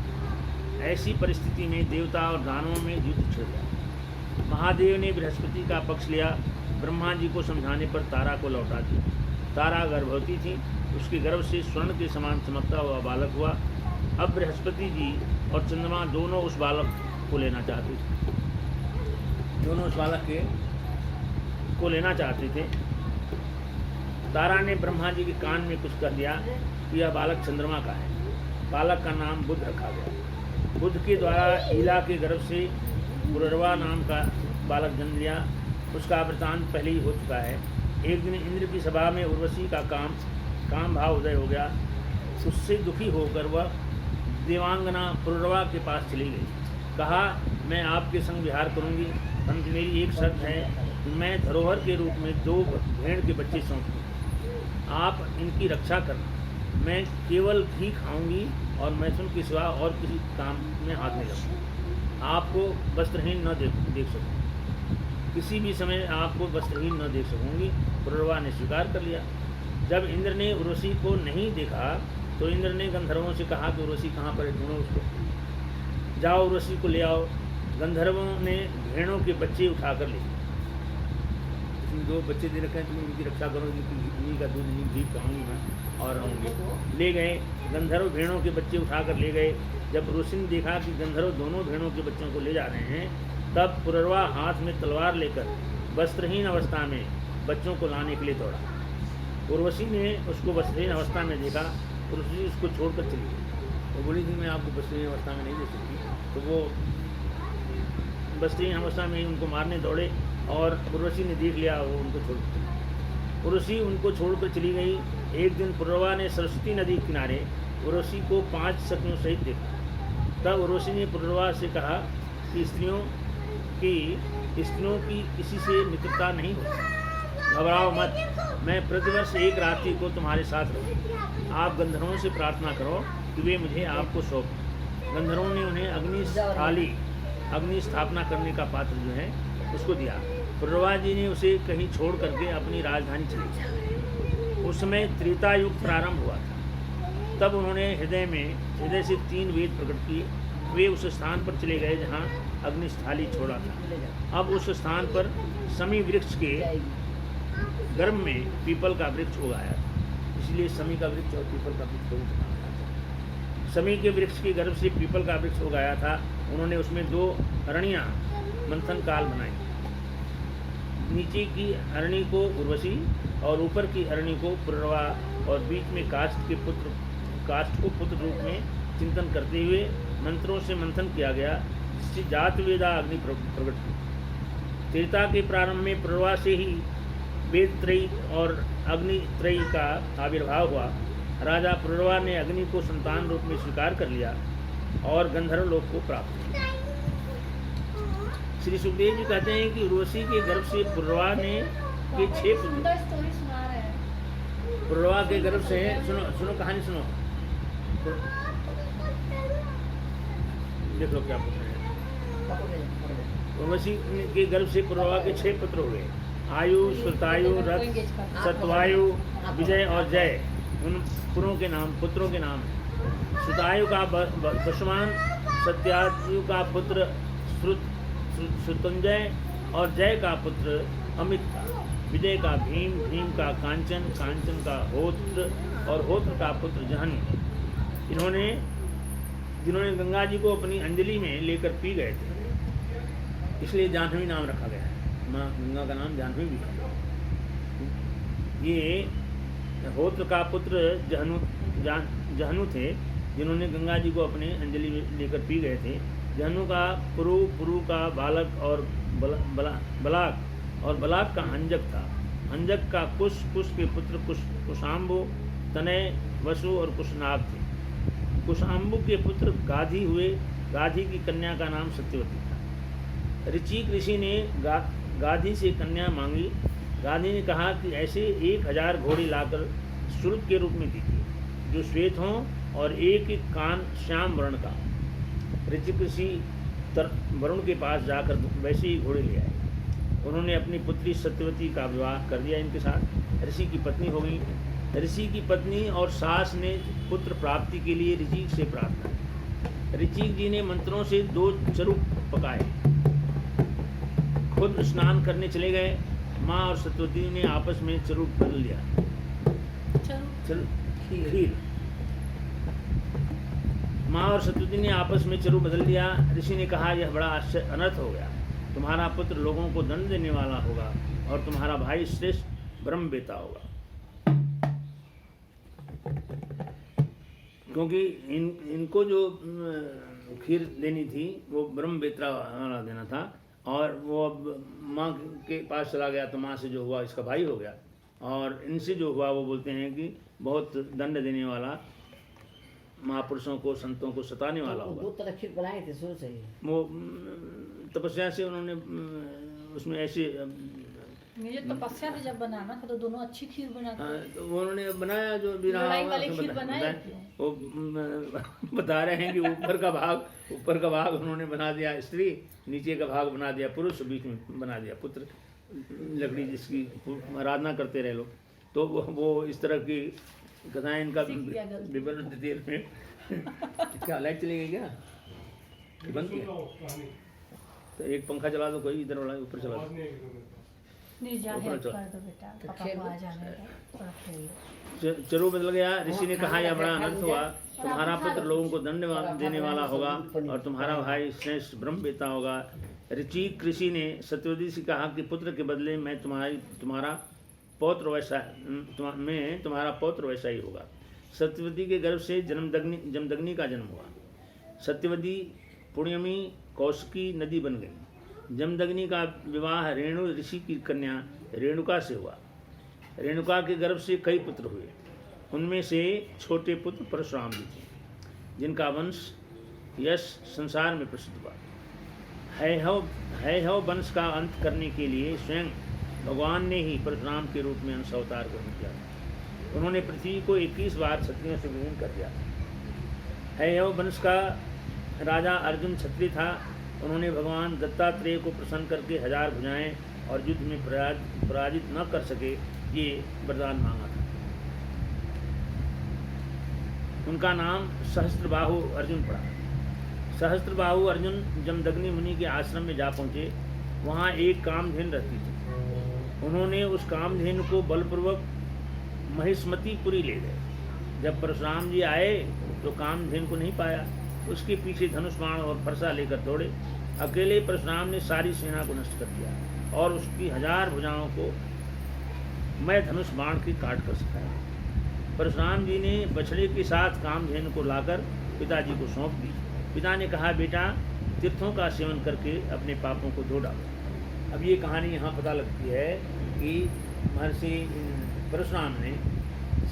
ऐसी परिस्थिति में देवता और दानवों में युद्ध छिड़ गया। महादेव ने बृहस्पति का पक्ष लिया। ब्रह्मा जी को समझाने पर तारा को लौटा दिया। तारा गर्भवती थी, उसके गर्भ से स्वर्ण के समान चमकता हुआ बालक हुआ। अब बृहस्पति जी और चंद्रमा दोनों उस बालक को लेना चाहते थे, दोनों उस बालक को लेना चाहते थे। तारा ने ब्रह्मा जी के कान में कुछ कह दिया कि यह बालक चंद्रमा का है। बालक का नाम बुध रखा गया। बुध के द्वारा ईला के गर्भ से पुररवा नाम का बालक जन्म लिया। उसका वृतांत पहले ही हो चुका है। एक दिन इंद्र की सभा में उर्वशी का काम भाव उदय हो गया। उससे दुखी होकर वह देवांगना पुररवा के पास चली गई। कहा, मैं आपके संग विहार करूंगी, परंतु मेरी एक शर्त है, मैं धरोहर के रूप में 2 भेड़ के बच्चे सौंपूँ। आप इनकी रक्षा करना। मैं केवल घी खाऊंगी और मैथुन के सिवा और किसी काम में हाथ नहीं लगूंगी। आपको वस्त्रहीन न देख सकूँ, किसी भी समय आपको वस्त्रहीन न देख सकूँगी। पुररवा ने स्वीकार कर लिया। जब इंद्र ने उर्वशी को नहीं देखा तो इंद्र ने गंधर्वों से कहा कि उर्वशी कहाँ पर है, ढूंढो उसको, जाओ उर्वशी को ले आओ। गंधर्वों ने भेड़ों के बच्चे उठा कर ले, इसमें 2 बच्चे दे रखे हैं, तुम इनकी रक्षा करो, इन्हीं का दूध इन्हीं घी खाऊंगी मैं और रहूँगी। ले गए गंधर्व, भेड़ों के बच्चे उठा कर ले गए। जब उर्वशी ने देखा कि गंधर्व दोनों भेड़ों के बच्चों को ले जा रहे हैं तब पुररवा हाथ में तलवार लेकर वस्त्रहीन अवस्था में बच्चों को लाने के लिए दौड़ा। उर्वशी ने उसको वस्त्रहीन अवस्था में देखा। उर्वशी उसको छोड़कर चली गई। वो बोली थी मैं आपको वस्त्रहीन अवस्था में नहीं दे सकती, तो वो वस्त्रहीन अवस्था में ही उनको मारने दौड़े और उर्वशी ने देख लिया, वो उनको छोड़ दी। उर्वशी उनको छोड़कर चली गई। एक दिन पुररवा ने सरस्वती नदी के किनारे उर्वशी को 5 सखियों सहित देखा। तब उर्वशी ने पुररवा से कहा कि स्त्रियों की किसी से मित्रता नहीं होती, घबराओ मत, मैं प्रतिवर्ष एक रात्रि को तुम्हारे साथ रहूँ। आप गंधर्वों से प्रार्थना करो कि वे मुझे आपको सौंपें। गंधर्वों ने उन्हें अग्नि स्थापना करने का पात्र जो है उसको दिया। पुररवा जी ने उसे कहीं छोड़ करके अपनी राजधानी चली गई। उस समय त्रेता युग प्रारंभ हुआ था। तब उन्होंने हृदय से 3 वेद प्रकट किए। वे उस स्थान पर चले गए जहाँ अग्निस्थाली छोड़ा था। अब उस स्थान पर समी वृक्ष के गर्भ में पीपल का वृक्ष उगाया था, इसलिए समी का वृक्ष और पीपल का वृक्ष बहुत कहा था। समी के वृक्ष के गर्भ से पीपल का वृक्ष उगाया था। उन्होंने उसमें 2 अरणियाँ मंथन काल बनाई। नीचे की अरणी को उर्वशी और ऊपर की अरणी को पुररवा, और बीच में काष्ठ को पुत्र रूप में चिंतन करते हुए मंत्रों से मंथन किया गया, जिससे जातवेदा अग्नि प्रकट हुई। त्रेता के प्रारंभ में पुररवा से ही वेद त्रयी और अग्नि त्रयी का आविर्भाव हुआ। राजा पुररवा ने अग्नि को संतान रूप में स्वीकार कर लिया और गंधर्व लोक को प्राप्त किया। श्री सुखदेव जी कहते हैं कि उर्वशी के गर्भ से पुररवा ने के 6 पुत्र। सुंदर स्टोरी सुना रहे हैं। पुररवा के गर्भ से सुनो कहानी सुनो। देख लो क्या पूछ रहे हैं। उर्वशी के गर्भ से पुररवा के 6 पुत्र हुए। आयु, श्रुतायु, रथ, सतवायु, विजय और जय उन पुत्रों के नाम हैं। श्रुतायु का वसुमान, सत्यायु का पुत्र श्रुतंजय और जय का पुत्र अमित था। विजय का भीम, भीम का कांचन, कांचन का होत्र और होत्र का पुत्र जहनु। जिन्होंने गंगा जी को अपनी अंजलि में लेकर पी गए थे, इसलिए जाह्नवी नाम रखा गया है। माँ गंगा का नाम जाह्नवी भी है। ये होत्र का पुत्र जहनु थे, जिन्होंने गंगा जी को अपने अंजलि में लेकर पी गए थे। जहनु का पुरु का बालक और बलाक और बलाक का अंजक था। अंजक का कुश के पुत्र कुशाम्बु, तनय, वसु और कुशनाग थे। कुशाम्बु के पुत्र गाधी हुए। गाधी की कन्या का नाम सत्यवती था। ऋचिक ऋषि ने गाधी से कन्या मांगी। गाधी ने कहा कि ऐसे 1000 घोड़े लाकर शुल्क के रूप में दीजिए, जो श्वेत हों और एक कान श्याम वर्ण का। ऋचिक ऋषि वरुण के पास जाकर वैसे ही घोड़े ले आए। उन्होंने अपनी पुत्री सत्यवती का विवाह कर दिया इनके साथ। ऋषि की पत्नी हो गई। ऋषि की पत्नी और सास ने पुत्र प्राप्ति के लिए ऋचिक से प्रार्थना की। ऋचिक जी ने मंत्रों से 2 चरु पकाए, खुद स्नान करने चले गए। माँ और सत्यवती ने आपस में चरु बदल लिया। खीर। माँ और सत्यवती ने आपस में चरु बदल लिया। ऋषि ने कहा, यह बड़ा आश्चर्य अनर्थ हो गया। तुम्हारा पुत्र लोगों को दंड देने वाला होगा और तुम्हारा भाई श्रेष्ठ ब्रह्मवेता होगा। क्योंकि इनको जो खीर देनी थी वो ब्रह्मवेता वाला देना था, और वो अब माँ के पास चला गया तो माँ से जो हुआ इसका भाई हो गया, और इनसे जो हुआ वो बोलते हैं कि बहुत दंड देने वाला, महापुरुषों को संतों को सताने वाला होगा। 2 तरह खीर बनाए थे शुरू से ही। वो तपस्या से उन्होंने उसमें ऐसे मुझे तपस्या से जब बनाना था तो दोनों अच्छी खीर बनाते। तो उन्होंने बनाया जो भी रहा लड़ाई वाली खीर बनाई। वो बता रहे हैं कि ऊपर का भाग उन्होंने बना दिया स्त्री, नीचे का भाग बना दिया पुरुष, बीच में बना दिया पुत्र, लकड़ी जिसकी आराधना करते रहे लोग। तो वो इस तरह की कथाएं इनका विवरण देते में। क्या लाइट चली गई क्या? बंद किया तो एक पंखा चला दो, कोई इधर वाला ऊपर चला दो। चरु बदल गया। ऋषि ने कहा, यह बड़ा अनर्थ हुआ। तुम्हारा पुत्र लोगों को दंड देने वाला होगा और तुम्हारा भाई श्रेष्ठ ब्रह्मवेता होगा। ऋचिक ऋषि ने सत्यवती से कहा कि पुत्र के बदले मैं तुम्हारा पौत्र वैसा ही होगा। सत्यवती के गर्भ से जमदग्नि का जन्म हुआ। सत्यवती पुण्यमी कौशिकी नदी बन गई। जमदग्नि का विवाह रेणु ऋषि की कन्या रेणुका से हुआ। रेणुका के गर्भ से कई पुत्र हुए। उनमें से छोटे पुत्र परशुराम जी थे, जिनका वंश यश संसार में प्रसिद्ध हुआ। हैहव वंश का अंत करने के लिए स्वयं भगवान ने ही परशुराम के रूप में अंश अवतार ग्रहण किया। उन्होंने पृथ्वी को 21 बार क्षत्रियों से विलीन कर दिया। हैहव वंश का राजा अर्जुन क्षत्रिय था। उन्होंने भगवान दत्तात्रेय को प्रसन्न करके 1000 भुजाएं और युद्ध में पराजित न कर सके, ये वरदान मांगा था। उनका नाम सहस्त्रबाहु अर्जुन पड़ा। सहस्त्रबाहु अर्जुन जमदग्नि मुनि के आश्रम में जा पहुँचे। वहाँ एक कामधेनु रहती थी। उन्होंने उस कामधेनु को बलपूर्वक महिष्मतीपुरी ले गए। जब परशुराम जी आए तो कामधेनु को नहीं पाया। उसके पीछे धनुष बाण और फरसा लेकर दौड़े। अकेले परशुराम ने सारी सेना को नष्ट कर दिया और उसकी 1000 भुजाओं को मैं धनुष बाण की काट कर सिखाया। परशुराम जी ने बछड़े के साथ कामधेनु को लाकर पिताजी को सौंप दी। पिता ने कहा, बेटा तीर्थों का सेवन करके अपने पापों को धो डालो। अब ये कहानी यहाँ पता लगती है कि महर्षि परशुराम ने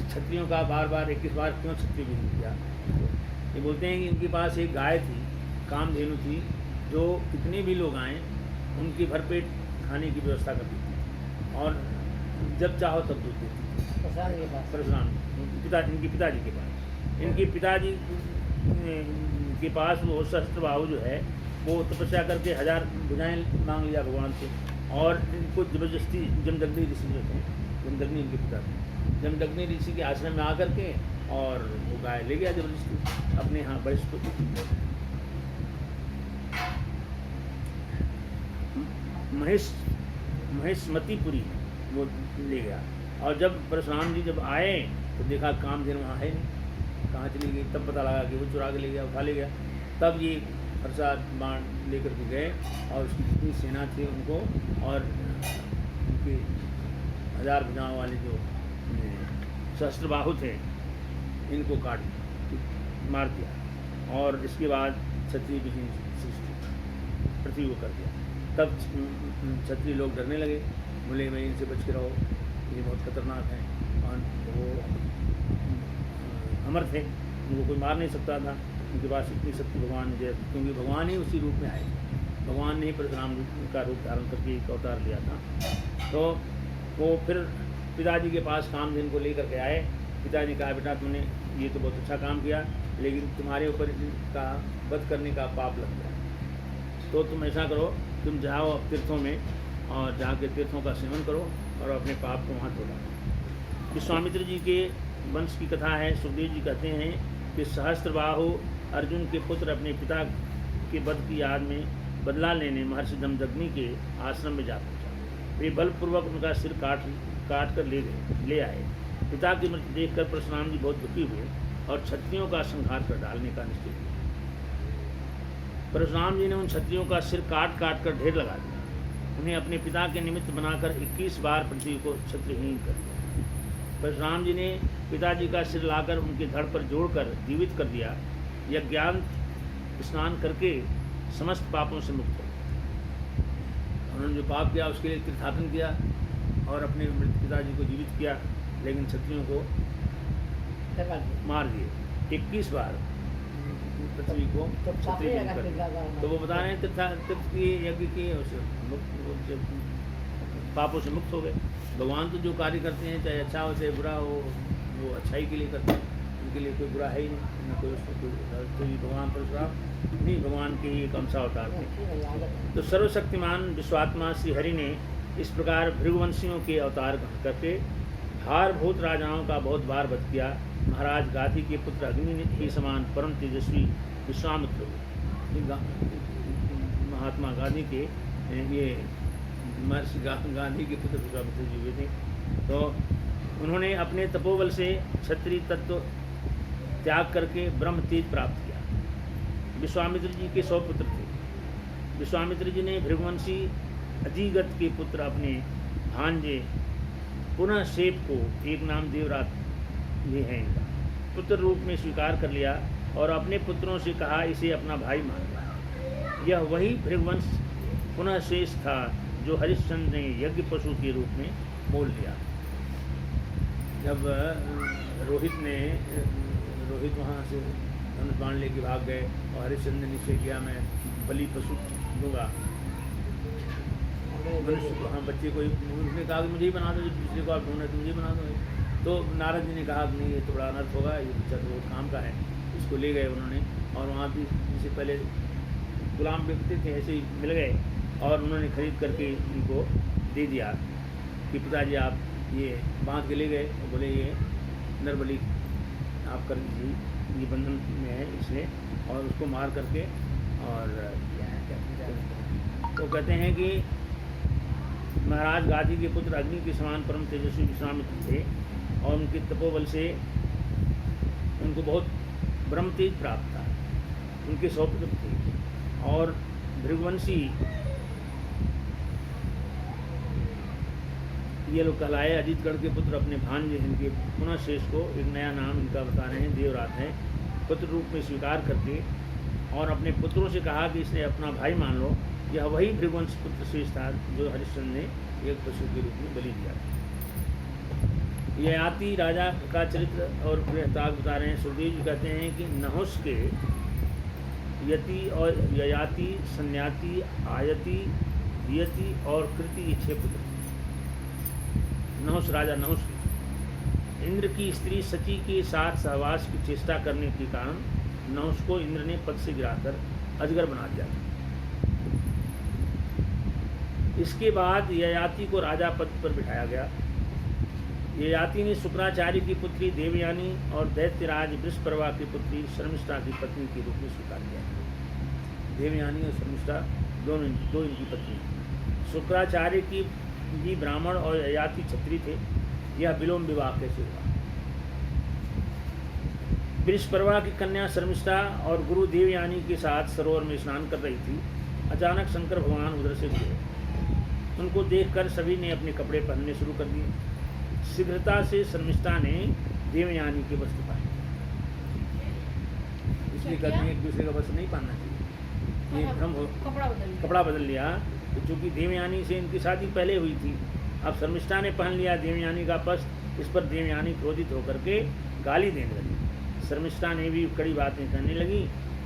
क्षत्रियों का बार बार 21 बार क्यों क्षत्रिय विलीन किया। ये बोलते हैं कि उनके पास एक गाय थी, कामधेनु थी, जो कितने भी लोग आएँ उनकी भरपेट खाने की व्यवस्था करती थी और जब चाहो तब दूध देती थी। परशुराम इनके पिताजी के पास, इनके पिताजी के पास वो सहस्त्रबाहु जो है वो तपस्या करके 1000 भुजाएं मांग लिया भगवान से और इनको जबरदस्ती जमदग्नि ऋषि जो थे, जमदग्नि इनके पिता थे, जमदग्नि ऋषि के आश्रम में आकर के और वो गाय ले गया जबरदस्ती अपने यहाँ बहिष्कृत। महिष्मतीपुरी वो ले गया। और जब परशुराम जी जब आए तो देखा कामधेनु वहाँ है नहीं, कहाँ चली गई। तब पता लगा कि वो चुरा के ले गया, उठा ले गया। तब ये फरसा बाण लेकर के गए और उसकी जितनी सेना थी उनको और उनके 1000 भुजाओं वाले जो सहस्त्रबाहु थे इनको काट मार दिया और इसके बाद क्षत्रिय विहीन सृष्टि पृथ्वी को कर दिया। तब क्षत्रिय लोग डरने लगे, बोले मैं इनसे बच के रहो, ये बहुत खतरनाक है। और वो अमर थे, उनको कोई मार नहीं सकता था, उनके पास इतनी शक्ति भगवान ने दिया, क्योंकि भगवान ही उसी रूप में आए। भगवान ने ही परशुराम का रूप धारण करके एक अवतार लिया था। तो वो फिर पिताजी के पास कामधेनु को लेकर के आए। पिताजी कहा, बेटा तुमने ये तो बहुत अच्छा काम किया, लेकिन तुम्हारे ऊपर इनका वध करने का पाप लग गया। तो तुम ऐसा करो, तुम जाओ अब तीर्थों में और जाके तीर्थों का सेवन करो और अपने पाप को वहाँ धो डालो। विश्वामित्र जी के वंश की कथा है। सुखदेव जी कहते हैं कि सहस्त्रबाहु अर्जुन के पुत्र अपने पिता के वध की याद में बदला लेने महर्षि जमदग्नि के आश्रम में जा पहुँचा। वे बलपूर्वक उनका सिर काट कर ले आए। पिता की मृत्यु देखकर परशुराम जी बहुत दुखी हुए और क्षत्रियों का संहार कर डालने का निश्चय किया। परशुराम जी ने उन क्षत्रियों का सिर काट कर ढेर लगा दिया। उन्हें अपने पिता के निमित्त बनाकर 21 बार पृथ्वी को क्षत्रियहीन कर दिया। परशुराम जी ने पिताजी का सिर लाकर उनके धड़ पर जोड़कर जीवित कर दिया। यह ज्ञान स्नान करके समस्त पापों से मुक्त हो। उन्होंने जो पाप किया उसके लिए तीर्थाटन किया और अपने मृत पिताजी को जीवित किया, लेकिन क्षत्रियों को मार दिए 21 बार पृथ्वी को क्षत्रिय कर दिया। तो वो बता रहे हैं तीर्थ किए, यज्ञ किए, उससे पापों से मुक्त हो गए। भगवान तो जो कार्य करते हैं, चाहे अच्छा हो चाहे बुरा हो, वो अच्छाई के लिए करते हैं। उनके लिए कोई बुरा है ही नहीं, न कोई उसको कोई भगवान परशुराम नहीं, भगवान के ही एक अंश अवतार थे। तो सर्वशक्तिमान विश्वात्मा श्री हरि ने इस प्रकार भृगुवंशियों के अवतार करके भारभूत राजाओं का बहुत बार वध किया। महाराज गांधी के पुत्र अग्नि ने ही समान परम तेजस्वी विश्वामित्र महात्मा गांधी के ये महर्षि गांधी के पुत्र विश्वामित्र जी हुए थे। तो उन्होंने अपने तपोबल से क्षत्रिय तत्व त्याग करके ब्रह्म तेज प्राप्त किया। विश्वामित्र जी के 100 पुत्र थे। विश्वामित्र जी ने भृगुवंशी अजीगत के पुत्र अपने भांजे पुनः शेप को, एक नाम देवरात भी है इनका, पुत्र रूप में स्वीकार कर लिया और अपने पुत्रों से कहा इसे अपना भाई मान लिया। यह वही भृगुवंश पुनः शेष था जो हरिश्चंद्र ने यज्ञ पशु के रूप में मोल लिया। जब रोहित वहाँ से धनुष बाण लेके भाग गए और हरिश्चंद्र ने निश्चय किया मैं बलि पशु दूंगा, मनुष्य को, हाँ बच्चे को, उसने कहा कि मुझे ही बना दो, दूसरे को आप ढूंढे तो मुझे ही बना दो। तो नारद जी ने कहा कि नहीं ये तो बड़ा अनर्थ होगा, ये बच्चा तो बहुत काम का है। इसको ले गए उन्होंने और वहाँ भी जिसे पहले गुलाम बिकते थे ऐसे ही मिल गए और उन्होंने खरीद करके इनको दे दिया कि पिताजी आप ये बांध के ले गए। और बोले ये नरबली आप कर दीजिए, ये बंधन में है इसलिए, और उसको मार करके और तो कहते हैं कि महाराज गादी के पुत्र अग्नि के समान परम तेजस्वी विश्वामित्र थे और उनके तपोबल से उनको बहुत ब्रह्म तेज प्राप्त था। उनके 100 पुत्र थे और भृगुवंशी ये लोग कहलाए। अजीतगढ़ के पुत्र अपने भांजे इनके पुनः शेष को, एक नया नाम इनका बता रहे हैं, देवरात है, पुत्र रूप में स्वीकार करके और अपने पुत्रों से कहा कि इसने अपना भाई मान लो। यह वही भृगुवंश पुत्र शेष था जो हरिश्चंद्र ने एक पशु के रूप में बलि दिया। ययाति राजा का चरित्र और वृहताग बता रहे हैं। सुखदेव जी कहते हैं कि नहुष के यति और ययाति, संन्याति, आयति, दियति और कृति, ये 6 पुत्र। नहुष राजा नहुष इंद्र की स्त्री सची के साथ सहवास की चेष्टा करने के कारण नहुष को इंद्र ने पद से गिराकर अजगर बना दिया। इसके बाद ययाति को राजा पद पर बिठाया गया। ययाति ने शुक्राचार्य की पुत्री देवयानी और दैत्यराज वृषपर्वा की पुत्री शर्मिष्ठा की पत्नी के रूप में स्वीकार किया। देवयानी और शर्मिष्ठा दो इनकी पत्नी। शुक्राचार्य की भी ब्राह्मण और ययाति क्षत्रिय थे। यह विलोम विवाह कैसे हुआ? वृषपर्वा की कन्या शर्मिष्ठा और गुरु देवयानी के साथ सरोवर में स्नान कर रही थी। अचानक शंकर भगवान उधर से गुजरे। उनको देखकर सभी ने अपने कपड़े पहनने शुरू कर दिए। शीघ्रता से शर्मिष्ठा ने देवयानी के वस्त्र पहने। इसलिए कहते हैं एक दूसरे का वस्त्र नहीं पहनना चाहिए, ये भ्रम हो। कपड़ा बदल लिया। तो चूंकि देवयानी से इनकी शादी पहले हुई थी, अब शर्मिष्ठा ने पहन लिया देवयानी का वस्त्र। इस पर देवयानी क्रोधित होकर के गाली देने लगी। शर्मिष्ठा ने भी कड़ी बातें कहने लगी।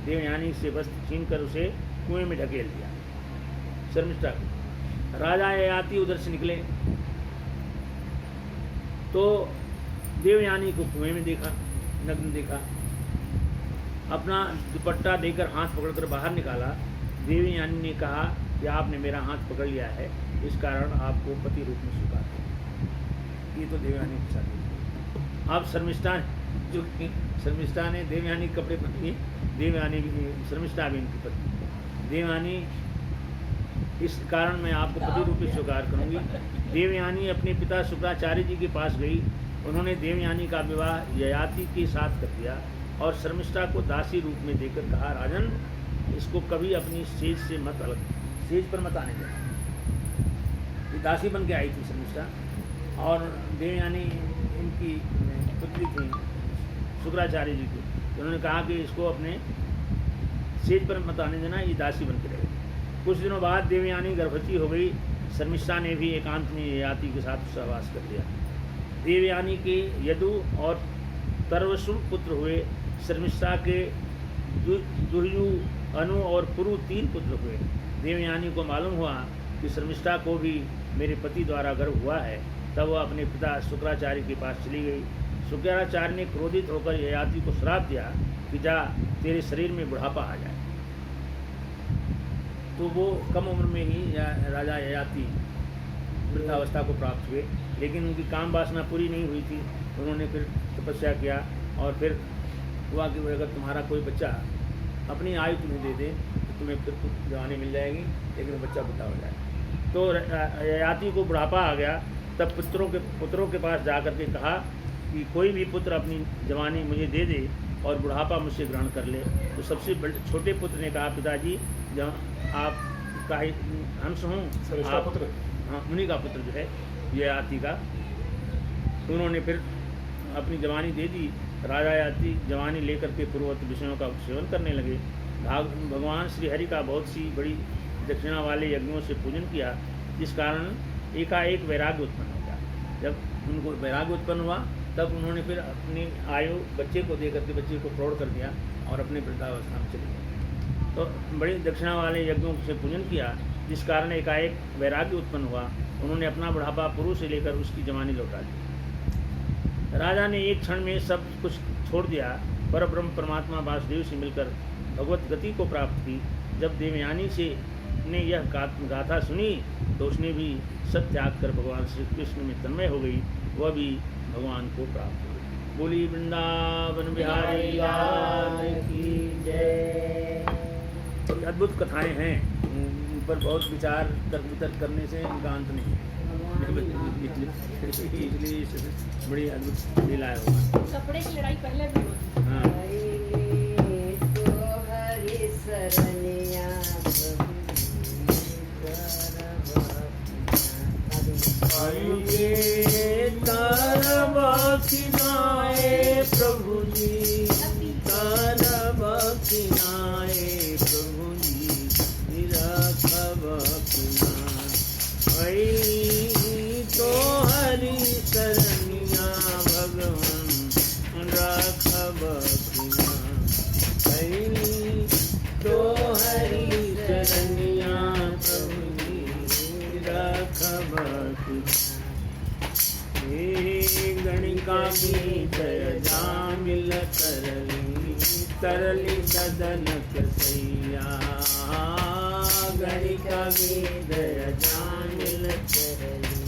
देवयानी से वस्त्र छीनकर उसे कुएं में ढकेल दिया। शर्मिष्ठा को राजा ययाति उधर से निकले तो देवयानी को कुएं में देखा, नग्न देखा। अपना दुपट्टा देकर हाथ पकड़कर बाहर निकाला। देवयानी ने कहा कि आपने मेरा हाथ पकड़ लिया है, इस कारण आपको पति रूप में स्वीकार किया। ये तो देवयानी के साथ। अब शर्मिष्ठा ने देवयानी के कपड़े पहन लिए। देवयानी भी, शर्मिष्ठा भी इनकी पत्नी। देवयानी, इस कारण मैं आपको पति रूप में स्वीकार करूंगी। देवयानी अपने पिता शुक्राचार्य जी के पास गई। उन्होंने देवयानी का विवाह ययाति के साथ कर दिया और शर्मिष्ठा को दासी रूप में देकर कहा, राजन इसको कभी अपनी सेज से मत अलग, सेज पर मत आने देना। ये दासी बन के आई थी शर्मिष्ठा और देवयानी इनकी पुत्री थी शुक्राचार्य जी की। उन्होंने कहा कि इसको अपने सेज पर मत आने देना, ये दासी बन के रहेगी। कुछ दिनों बाद देवयानी गर्भवती हो गई। शर्मिष्ठा ने भी एकांत में ययाति के साथ सहवास कर लिया। देवयानी के यदु और तरवसुम पुत्र हुए। शर्मिष्ठा के दुर्यु, अनु और पुरु 3 पुत्र हुए। देवयानी को मालूम हुआ कि शर्मिष्ठा को भी मेरे पति द्वारा गर्भ हुआ है, तब वह अपने पिता शुक्राचार्य के पास चली गई। शुक्राचार्य ने क्रोधित होकर ययाति को श्राप दिया कि जा, तेरे शरीर में बुढ़ापा आ जाए। तो वो कम उम्र में ही राजा ययाति वृद्धावस्था को प्राप्त हुए, लेकिन उनकी काम वासना पूरी नहीं हुई थी। उन्होंने फिर तपस्या किया और फिर हुआ कि अगर तुम्हारा कोई बच्चा अपनी आयु तुम्हें दे दे तो तुम्हें फिर जवानी मिल जाएगी, लेकिन बच्चा बुढ़ा हो जाए। तो ययाति को बुढ़ापा आ गया। तब पुत्रों के पास जा कर के कहा कि कोई भी पुत्र अपनी जवानी मुझे दे दे और बुढ़ापा मुझसे ग्रहण कर ले। तो सबसे छोटे पुत्र ने कहा, पिताजी जब आप का ही अंश हूँ। सरिष्ठा आप पुत्र। हाँ, मुनि का पुत्र जो है ये आती का। तो उन्होंने फिर अपनी जवानी दे दी। राजा याति जवानी लेकर के पूर्वोक्त विषयों का सेवन करने लगे। भगवान श्री हरि का बहुत सी बड़ी दक्षिणा वाले यज्ञों से पूजन किया, जिस कारण एकाएक वैराग्य उत्पन्न हो गया। जब उनको वैराग्य उत्पन्न हुआ तब उन्होंने फिर अपनी आयु बच्चे को दे करके बच्चे को प्रौढ़ कर दिया और अपने वृद्धावस्था में चले गए। तो बड़ी दक्षिणा वाले यज्ञों से पूजन किया, जिस कारण एकाएक वैराग्य उत्पन्न हुआ। उन्होंने अपना बुढ़ापा पुरुष से लेकर उसकी जवानी लौटा दी। राजा ने एक क्षण में सब कुछ छोड़ दिया। पर ब्रह्म परमात्मा वासुदेव से मिलकर भगवत गति को प्राप्त की। जब देवयानी से ने यह गाथा सुनी तो उसने भी सब त्याग कर भगवान श्री कृष्ण में तन्मय हो गई। वह भी भगवान को प्राप्त हो गई। बोली वृंदावन बिहारी लाल की जय। अद्भुत कथाएं हैं, उन पर बहुत विचार तर्क वितर्क करने से इनका अंत नहीं है। इसलिए बड़ी अद्भुत लीला है भगवान। कपड़े की लड़ाई पहले भी होती। हाँ, तो हरि शरणिया तरब खिनाए प्रभु जी, तरब खिनाए प्रभु जी, निरखब खिनाए। तो हरि शरणिया भगवान रखब खिनाए। तो हरि शरणिया प्रभु जी रखब खिनाए। गणिका की जय जामिल तरली, तरली सदन कसैया। गणिका की जय जामिल तरली,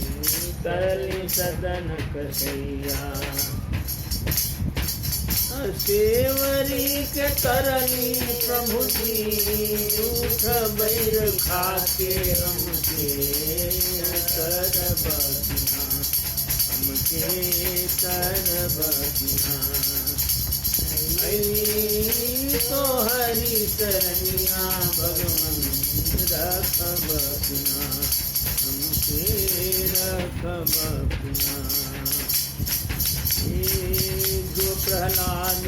तरली सदन कसैया। सेवरी के तरली प्रभु जी, उठ बैर खाके हमके तरब खिना, हमके तरब खिना। तो हरि शरणिया भगवान रखब खिना, हमके रखब खिना। जो प्रहलाद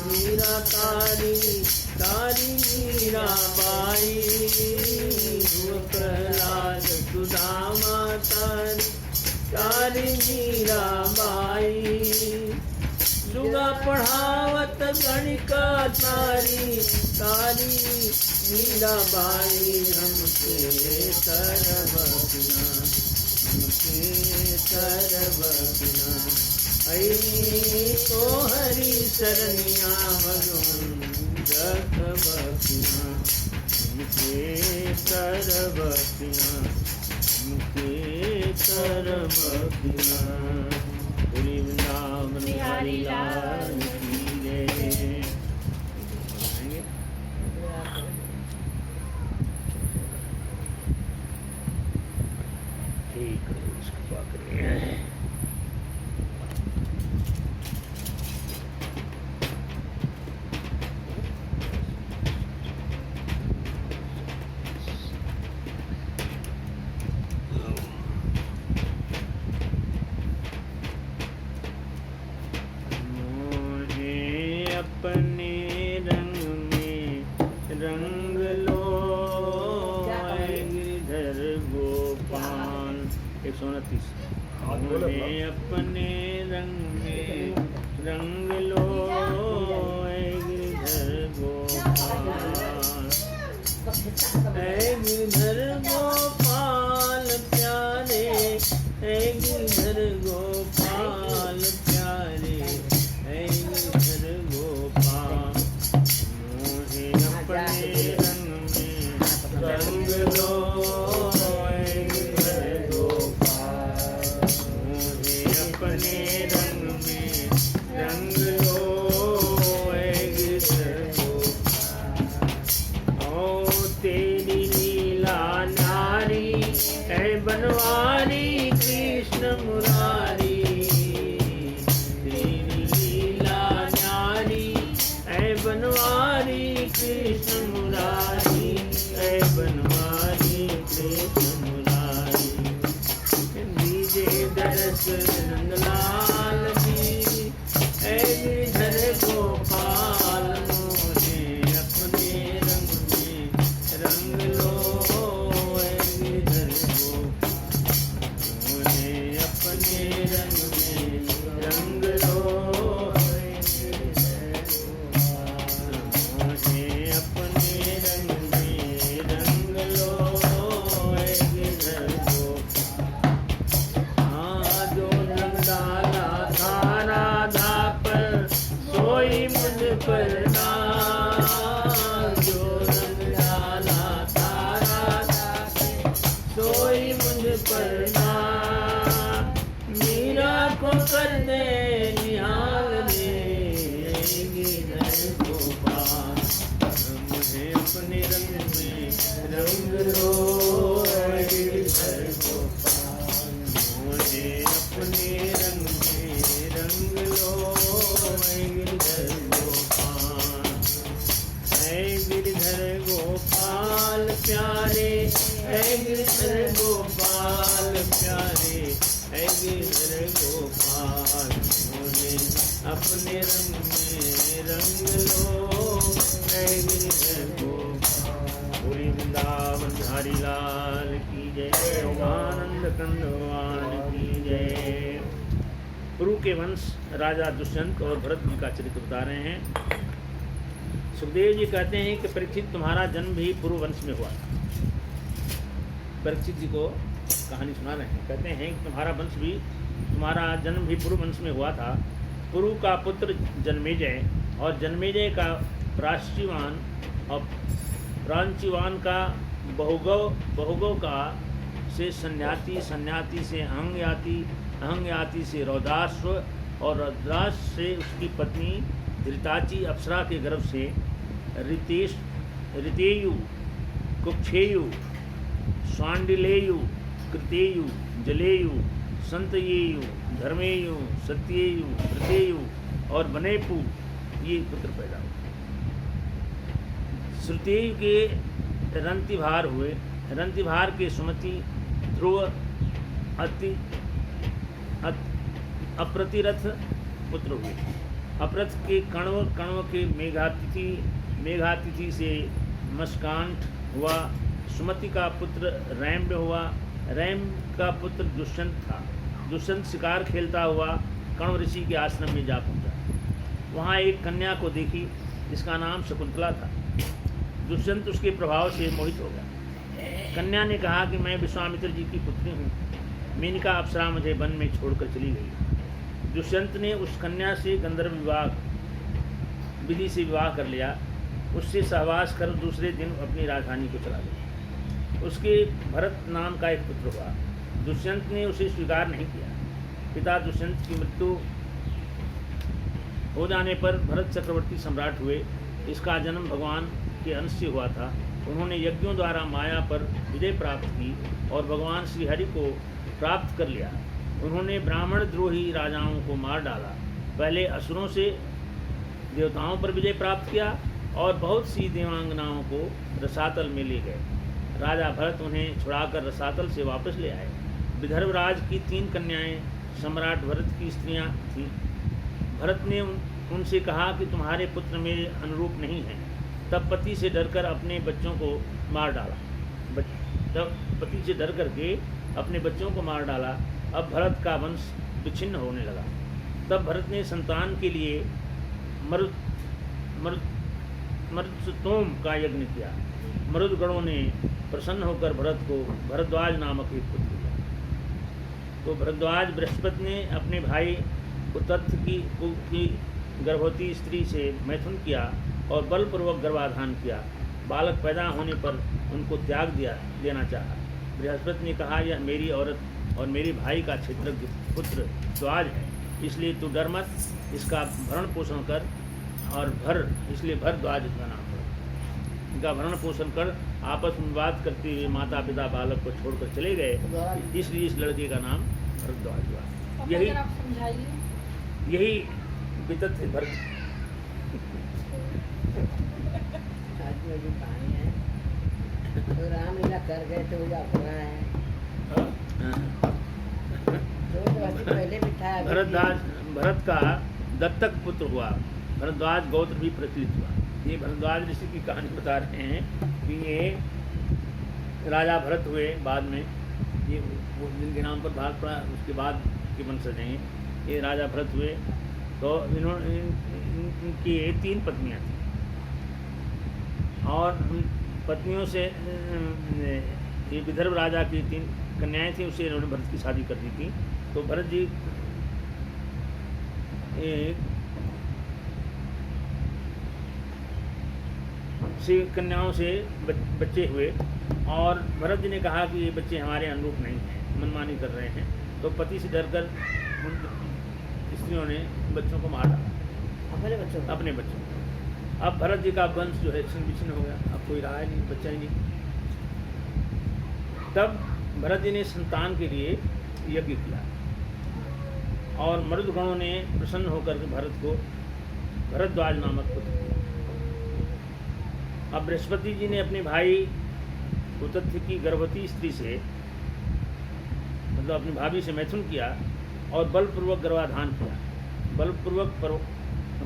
मीरा तारी, तारी मीरा बाई। जो प्रहलाद सुदामा तारी, तारी मीरा बाई। जुगा पढ़ावत गणिका तारी, तारी मीरा बाई। हमके तरब खिना, हमके तरब खिना। तो हरि शरणिया भगवान रखब खिना, हमके तरब खिना, हमके तरब खिना। बोली वृंदावन बिहारी लाल की जय। ठीक है, इसको क्या करें। अपने रंग में रंग लो गिरधर गोपाल। 129। मुझे अपने रंग में रंग लो गिरधर गोपाल। गिरधर गोपाल प्यारे, गिरधर गोपाल प्यारे, गिरधर गोपाल। मुझे अपने रंग में रंग लो गिरधर गोपाल। मुझे अपने रंग में रंग लो गिरधर गोपाल। ओ तेरी लीला नारी है बनवारी कृष्ण मुरारी। बनवारी कृष्ण मुरारी, ऐ बनवारी नंदलाल जी ऐ गिरधर गोपाल मोहे अपने रंग में रंग लो ऐ गिरधर गोपाल मोहे अपने रंग में रंग लो मोहे अपने रंग में रंग लो ऐ गिरधर गोपाल। हाँ जो रंग डाला था राधा पर सोई मुझ पर नाज, जो रंग डाला था राधा पे सोई मुझ पर नाज। मीरा को कर दे निहाल रे गिरधर गोपाल मुझे अपने रंग में रंग लो गिरधर गोपाल मुझे अपने रंग में रंग लो गिरधर गोपाल। है गिरधर गोपाल प्यारे है गिरधर गोपाल प्यारे है गिरधर गोपाल मुझे अपने रंग में रंग लो है गिरधर गोपाल। पूरी वृंदावन धारी लाल की जय आनंद कंद भगवान की जय। पुरु के वंश राजा दुष्यंत और भरत जी का चरित्र बता रहे हैं। सुखदेव जी कहते हैं कि परीक्षित तुम्हारा जन्म भी पुरु वंश में हुआ था। परीक्षित जी को कहानी सुना रहे हैं, कहते हैं कि तुम्हारा जन्म भी पुरु वंश में हुआ था। पुरु का पुत्र जन्मेजय और जन्मेजय का प्राश्चिवान और प्रांचिवान का बहुगव का से सन्याति, सन्याति से अहंयाति, अहंयाति से रौदाश्व और रौदाश से उसकी पत्नी धृताची अप्सरा के गर्भ से ऋतेयु, कुक्षेयु, स्वांडिलेयु, कृतेयु, जलेयु, संतयेयु, धर्मेयु, सत्येयु, कृतेयु और बनेपु ये पुत्र पैदा हुए। श्रुतेयु के रंतिभार हुए। रंतिभार के सुमति, ध्रुव, अप्रतिरथ पुत्र हुए। अपरथ के कण्व, कण्व के मेघातिथि, मेघातिथि से मस्कांठ हुआ। सुमति का पुत्र रैम्य हुआ। रैम का पुत्र दुष्यंत था। दुष्यंत शिकार खेलता हुआ कण्व ऋषि के आश्रम में जा पहुंचा। वहाँ एक कन्या को देखी जिसका नाम शकुंतला था। दुष्यंत उसके प्रभाव से मोहित हो गया। कन्या ने कहा कि मैं विश्वामित्र जी की पुत्री हूँ। मेनका अप्सरा मुझे वन में छोड़कर चली गई। दुष्यंत ने उस कन्या से गंधर्व विधि से विवाह कर लिया। उससे सहवास कर दूसरे दिन अपनी राजधानी को चला गया। उसके भरत नाम का एक पुत्र हुआ। दुष्यंत ने उसे स्वीकार नहीं किया। पिता दुष्यंत की मृत्यु हो जाने पर भरत चक्रवर्ती सम्राट हुए। इसका जन्म भगवान के अंश से हुआ था। उन्होंने यज्ञों द्वारा माया पर विजय प्राप्त की और भगवान श्रीहरि को प्राप्त कर लिया। उन्होंने ब्राह्मण द्रोही राजाओं को मार डाला। पहले असुरों से देवताओं पर विजय प्राप्त किया और बहुत सी देवांगनाओं को रसातल में ले गए। राजा भरत उन्हें छुड़ाकर रसातल से वापस ले आए। विदर्भराज की 3 कन्याएं सम्राट भरत की स्त्रियां थीं। भरत ने उनसे कहा कि तुम्हारे पुत्र मेरे अनुरूप नहीं हैं। तब पति से डरकर अपने बच्चों को मार डाला। तब पति से डर करके अपने बच्चों को मार डाला। अब भरत का वंश विच्छिन्न होने लगा। तब भरत ने संतान के लिए मरुत्सोम का यज्ञ किया। मरुदगणों ने प्रसन्न होकर भरत को भरद्वाज नामक एक पुत्र दिया। तो भरद्वाज बृहस्पति ने अपने भाई उतत्थ की गर्भवती स्त्री से मैथुन किया और बलपूर्वक गर्भाधान किया। बालक पैदा होने पर उनको त्याग देना चाहा। बृहस्पति ने कहा, यह मेरी औरत और मेरे भाई का क्षेत्रज्ञ पुत्र द्वाज है, इसलिए तू डर मत, इसका भरण पोषण कर और इसलिए भरद्वाज इसका नाम पड़ा। इनका भरण पोषण कर आपस में बात करते हुए माता पिता बालक को छोड़कर चले गए, इसलिए इस लड़के का नाम भरद्वाज हुआ। यही वितत है भरत। में भी पानी है तो रामलीला कर गए तो अपना है पहले भी था, अभी भरत का दत्तक पुत्र हुआ। भरद्वाज गोत्र भी प्रचलित हुआ। ये भरद्वाज ऋषि की कहानी बता रहे हैं कि ये राजा भरत हुए बाद में, ये वो जिनके नाम पर भारत पड़ा उसके बाद के वंशज हैं ये राजा भरत हुए। तो इन्होंने इनकी 3 पत्नियां थी और पत्नियों से ये विदर्भ राजा की 3 कन्याएं थी, उससे इन्होंने भरत की शादी कर दी थी। तो भरत जी से कन्याओं से बच्चे हुए और भरत जी ने कहा कि ये बच्चे हमारे अनुरूप नहीं हैं, मनमानी कर रहे हैं। तो पति से डरकर उन स्त्रियों ने बच्चों को मार डाला, अपने बच्चों को। अब भरत जी का वंश जो है छिन्न विच्छिन्न हो गया, अब कोई रहा ही नहीं, बच्चा ही नहीं। तब भरत जी ने संतान के लिए यज्ञ किया और मरुदगणों ने प्रसन्न होकर के भरत को भरद्वाज नामक पुत्र दिया। अब बृहस्पति जी ने अपने भाई उतथ्य की गर्भवती स्त्री से, मतलब अपनी भाभी से मैथुन किया और बलपूर्वक गर्भाधान किया। बलपूर्वक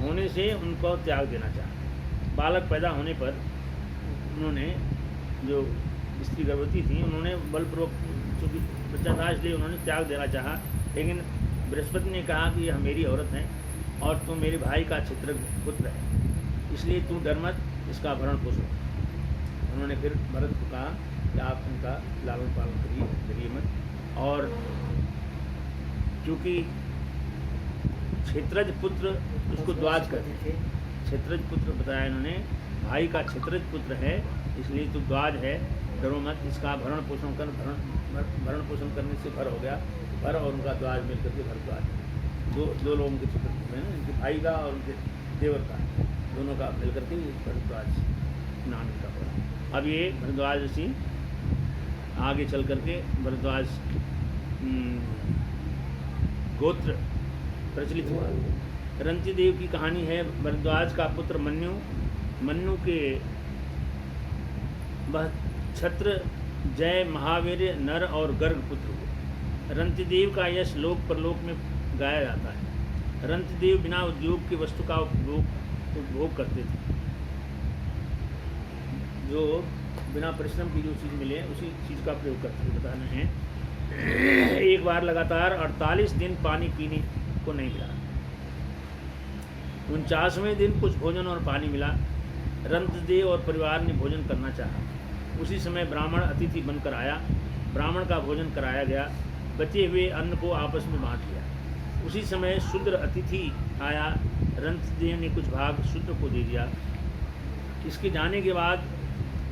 होने से उनको त्याग देना चाहा। बालक पैदा होने पर उन्होंने, जो स्त्री गर्भवती थी, उन्होंने बलपूर्वक, चूँकि बच्चा था इसलिए उन्होंने त्याग देना चाहा। लेकिन बृहस्पति ने कहा कि यह मेरी औरत है और तुम मेरे भाई का क्षेत्र पुत्र है, इसलिए तू डर मत, इसका भरण पोषण। उन्होंने फिर भरत को कहा कि आप उनका लालन पालन करिए मत। और क्योंकि क्षेत्रज पुत्र उसको द्वाज कहते थे, क्षेत्रज पुत्र बताया इन्होंने, भाई का क्षेत्रज पुत्र है इसलिए तू द्वाज है, डरो मत, इसका भरण पोषण कर। भरण पोषण करने से भर हो गया, भर और उनका द्वाज मिल करके भरद्वाज। दो लोगों के चित्र है ना, इनके भाई का और उनके देवर का, दोनों का मिल करके भरद्वाज नाम इनका पड़ा। अब ये भरद्वाज ऋषि आगे चल करके भरद्वाज गोत्र प्रचलित हुआ। रंतिदेव की कहानी है। भरद्वाज का पुत्र मन्यु के वह छत्र, जय, महावीर, नर और गर्ग पुत्र हुए। रंतिदेव का यश लोक परलोक में गाया जाता है। रंतिदेव बिना उद्योग की वस्तु का उपभोग करते थे, जो बिना परिश्रम की जो चीज़ मिले उसी चीज़ का प्रयोग करते थे। बताना है एक बार लगातार 48 दिन पानी पीने को नहीं मिला। 49वें दिन कुछ भोजन और पानी मिला। रंतदेव और परिवार ने भोजन करना चाहा। उसी समय ब्राह्मण अतिथि बनकर आया। ब्राह्मण का भोजन कराया गया। बचे हुए अन्न को आपस में बांट लिया। उसी समय शूद्र अतिथि आया। रंतदेव ने कुछ भाग शूद्र को दे दिया। इसके जाने के बाद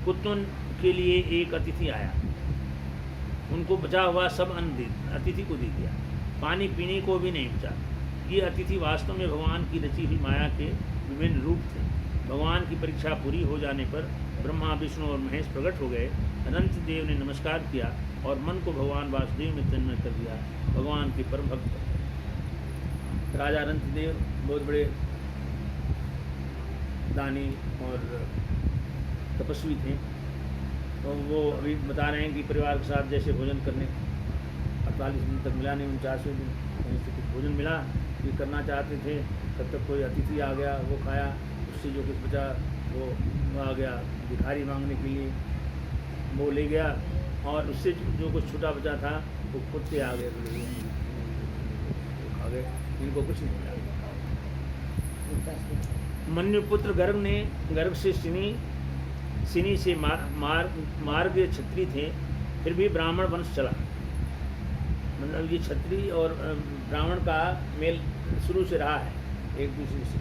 कुत्तों के लिए एक अतिथि आया। उनको बचा हुआ सब अन्न अतिथि को दे दिया। पानी पीने को भी नहीं बचा। ये अतिथि वास्तव में भगवान की रची हुई माया के विभिन्न रूप थे। भगवान की परीक्षा पूरी हो जाने पर ब्रह्मा, विष्णु और महेश प्रकट हो गए। रंतदेव ने नमस्कार किया और मन को भगवान वासुदेव में तन्मय कर दिया। भगवान के परम भक्त बने। राजा रंतदेव बहुत बड़े दानी और तपस्वी थे। तो वो अभी बता रहे हैं कि परिवार के साथ जैसे भोजन करने 48 दिन तक मिला नहीं, 49वें दिन कहीं से कुछ भोजन मिला, ये करना चाहते थे। तब तक कोई अतिथि आ गया, वो खाया। उससे जो कुछ बचा वो आ गया भिखारी मांगने के लिए, वो ले गया। और उससे जो कुछ छूटा बचा था वो कुत्ते आ गए, खा गए। इनको कुछ नहीं मिला। मन्युपुत्र गर्ग से सिनी से मार्ग क्षत्रिय थे, फिर भी ब्राह्मण वंश चला। मतलब ये क्षत्रिय और ब्राह्मण का मेल शुरू से रहा है, एक दूसरे से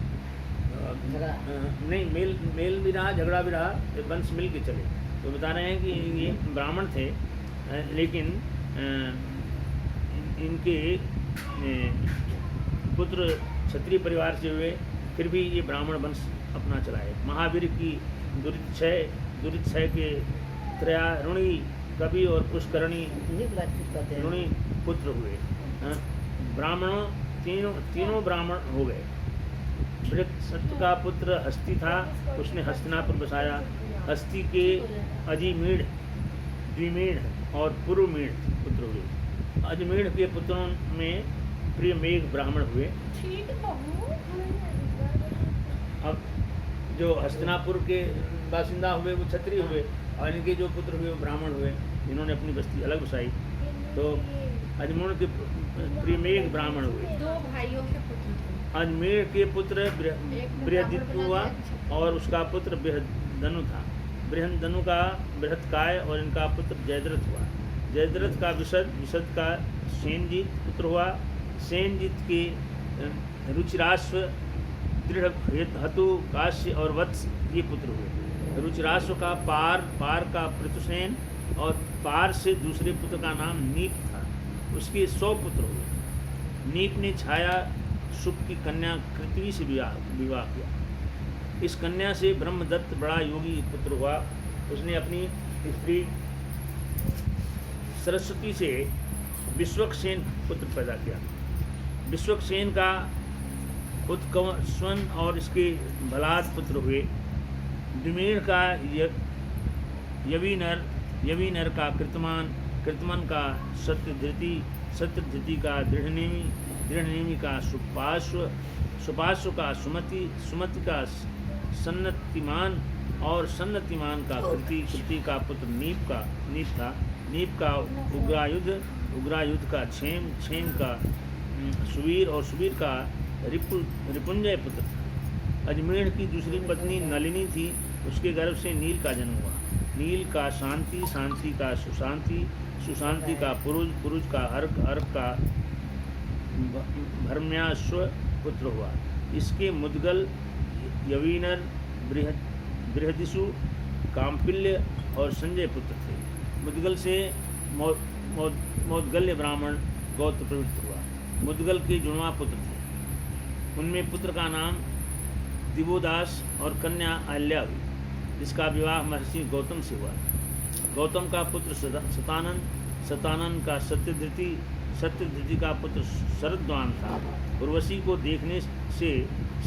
नहीं मेल भी रहा, झगड़ा भी रहा, वंश मिल के चले। तो बता रहे हैं कि ये ब्राह्मण थे, लेकिन इनके पुत्र क्षत्रिय परिवार से हुए, फिर भी ये ब्राह्मण वंश अपना चलाए। महावीर की दुरितक्षय के त्रयारुणी कवि और पुष्करणी रुणी पुत्र हुए। ब्राह्मणों तीनों ब्राह्मण हो गए। बृहस्पति का पुत्र हस्ती था, उसने हस्तिनापुर बसाया। हस्ती के अजिमीढ़, द्विमीढ़ और पुरुमीढ़ पुत्र हुए। अजमेर के पुत्रों में प्रिय मेघ ब्राह्मण हुए। ठीक बहू। अब जो हस्तिनापुर के बासिंदा हुए वो क्षत्रिय हुए और इनके जो पुत्र हुए वो ब्राह्मण हुए। इन्होंने अपनी बस्ती अलग बसाई। तो अजमेर के प्रिय मेघ ब्राह्मण हुए। 2 भाइयों के पुत्र थे। अजमेर के पुत्र एक में बृहदित्य हुआ ब्राह्मण और उसका पुत्र बृहदनु था। बृहदनु का बृहत्काय और इनका पुत्र जयद्रथ हुआ। जयद्रथ का विशद का सेनजीत पुत्र हुआ। सेनजीत के रुचिराश्व, दृढ़हतु, काश्य और वत्स ये पुत्र हुए। रुचिराश्व का पार का पृथुसेन और पार से दूसरे पुत्र का नाम नीप था। उसके 100 पुत्र हुए। नीप ने छाया शुक की कन्या कृत्वी से विवाह किया। इस कन्या से ब्रह्मदत्त बड़ा योगी पुत्र हुआ। उसने अपनी स्त्री सरस्वती से विश्वक्सेन पुत्र पैदा किया। विश्वक्सेन का उत्कस्वन और इसके भलाद पुत्र हुए। द्विमेढ़ का यवीनर का कृतमान का सत्यधृति का दृढ़नेमी का सुपार्श्व का सुमति का सन्नतिमान और सन्नतिमान का कृति का पुत्र नीप था। नीप का उग्रायुध का क्षेम का सुवीर और सुवीर का रिपुंजय पुत्र था। अजमेर की दूसरी पत्नी नलिनी थी। उसके गर्भ से नील का जन्म हुआ। नील का शांति का सुशांति का पुरुष का अर्क का भरम्याश्व पुत्र हुआ। इसके मुद्गल, यवीनर, बृहदिसु, काम्पिल्य और संजय पुत्र थे। मुद्गल से मौदगल्य ब्राह्मण गौत्र प्रवृत्त हुआ। मुद्गल के जुड़वा पुत्र थे। उनमें पुत्र का नाम दिवोदास और कन्या अहल्या हुई, जिसका विवाह महर्षि गौतम से हुआ। गौतम का पुत्र सतानन का सत्यधृति का पुत्र शरद्वान था। उर्वशी को देखने से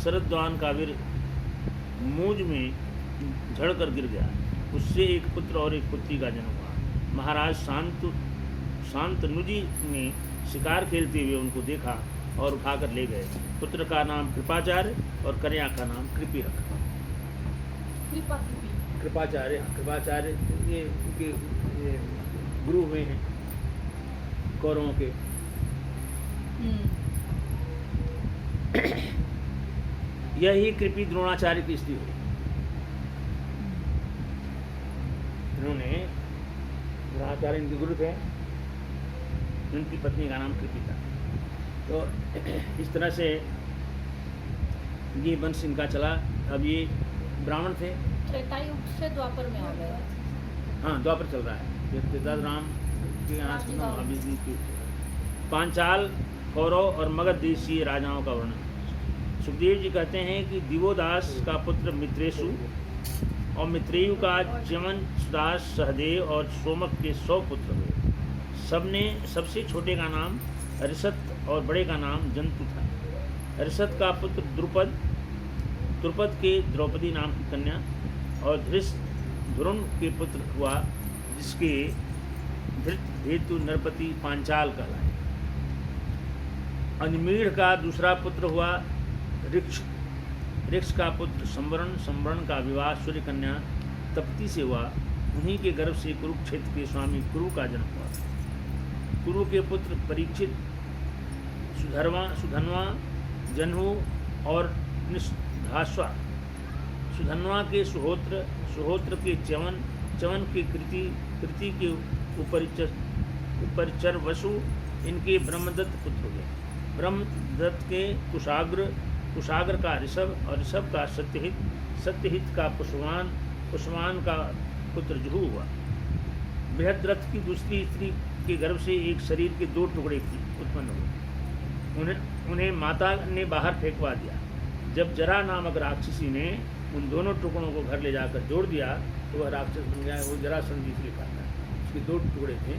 शरद्वान का वीर मूज में झड़कर गिर गया। उससे एक पुत्र और एक पुत्री का जन्म हुआ। महाराज शांतनुजी ने शिकार खेलते हुए उनको देखा और उठाकर ले गए। पुत्र का नाम कृपाचार्य और कन्या का नाम कृपी रखा। कृपाचार्य ये उनके गुरु हुए हैं कौरवों के। यही कृपी द्रोणाचार्य की स्त्री हुई। इन्होंने द्रोणाचार्य इनके गुरु थे। उनकी पत्नी का नाम कृपी था। तो इस तरह से ये वंश इनका चला। अब ये ब्राह्मण थे। त्रेता युग से द्वापर में आ गया। हाँ, द्वापर चल रहा है। ये त्रेता राम के यहाँ से अभिजीत की पांचाल, कौरव और मगध देशीय राजाओं का वर्णन। सुखदेव जी कहते हैं कि दिवोदास का पुत्र मित्रेशु और मित्रेयु का च्यवन, सुदास, सहदेव और सोमक के 100 पुत्र हुए। सबसे छोटे का नाम ऋषत और बड़े का नाम जंतु था। ऋषत का पुत्र द्रुपद के द्रौपदी नाम की कन्या और धुरुण के पुत्र हुआ, जिसके धृत हेतु नरपति पांचाल कहलाए। अजमेर का दूसरा पुत्र हुआ ऋक्ष का पुत्र संवरण का विवाह सूर्य कन्या तप्ती से हुआ। उन्हीं के गर्भ से कुरुक्षेत्र के स्वामी कुरु का जन्म हुआ। कुरु के पुत्र परीक्षित, सुधन्वा, जन्हु और निषधाश्वा। सुधन्वा के सुहोत्र के च्यवन के कृति के उपरिचर वसु। इनके ब्रह्मदत्त पुत्र हुए। ब्रह्मदत्त के कुशाग्र का ऋषभ और ऋषभ का सत्यहित का पुष्वान का पुत्र जुहू हुआ। बृहद्रथ की दूसरी स्त्री के गर्भ से एक शरीर के 2 टुकड़े उत्पन्न हुए। उन्हें माता ने बाहर फेंकवा दिया। जब जरा नामक राक्षसी ने उन दोनों टुकड़ों को घर ले जाकर जोड़ दिया तो वह राक्षस बन गया। वो जरासंध इसलिए कहता है। उसके 2 टुकड़े थे,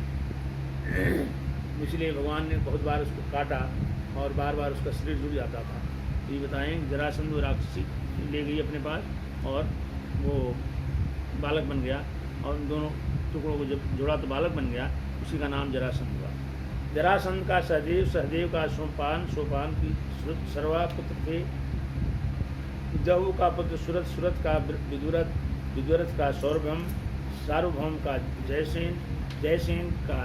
इसलिए भगवान ने बहुत बार उसको काटा और बार बार उसका शरीर जुड़ जाता था। तो ये बताएं, जरासंध राक्षसी ले गई अपने पास और वो बालक बन गया और उन दोनों टुकड़ों को जब जोड़ा तो बालक बन गया। उसी का नाम जरासंध हुआ। जरासंध का सहदेव, सहदेव का सोपान, सोपान की सर्वा पुत्र थे। जहू का पुत्र सुरथ, सुरथ का विदुरथ, विदुरथ का सौरभम, सार्वभौम का जयसेन, जयसेन का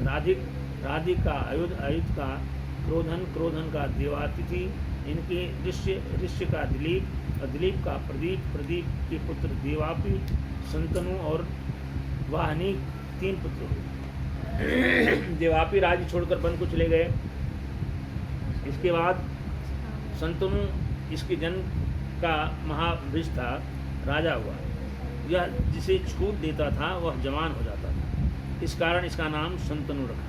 राधिक, राधिक का आयुध, आयुध का क्रोधन, क्रोधन का देवातिथि। इनके ऋष्य, ऋष्य का दिलीप और दिलीप का प्रदीप, प्रदीप के पुत्र देवापि, संतनु और वाहनिक 3 पुत्र हुए। देवापि राज्य छोड़कर वन को चले गए। इसके बाद संतनु, इसके जन्म का महाभिष था, राजा हुआ। यह जिसे छूट देता था वह जवान हो जाता था, इस कारण इसका नाम संतनु रखा।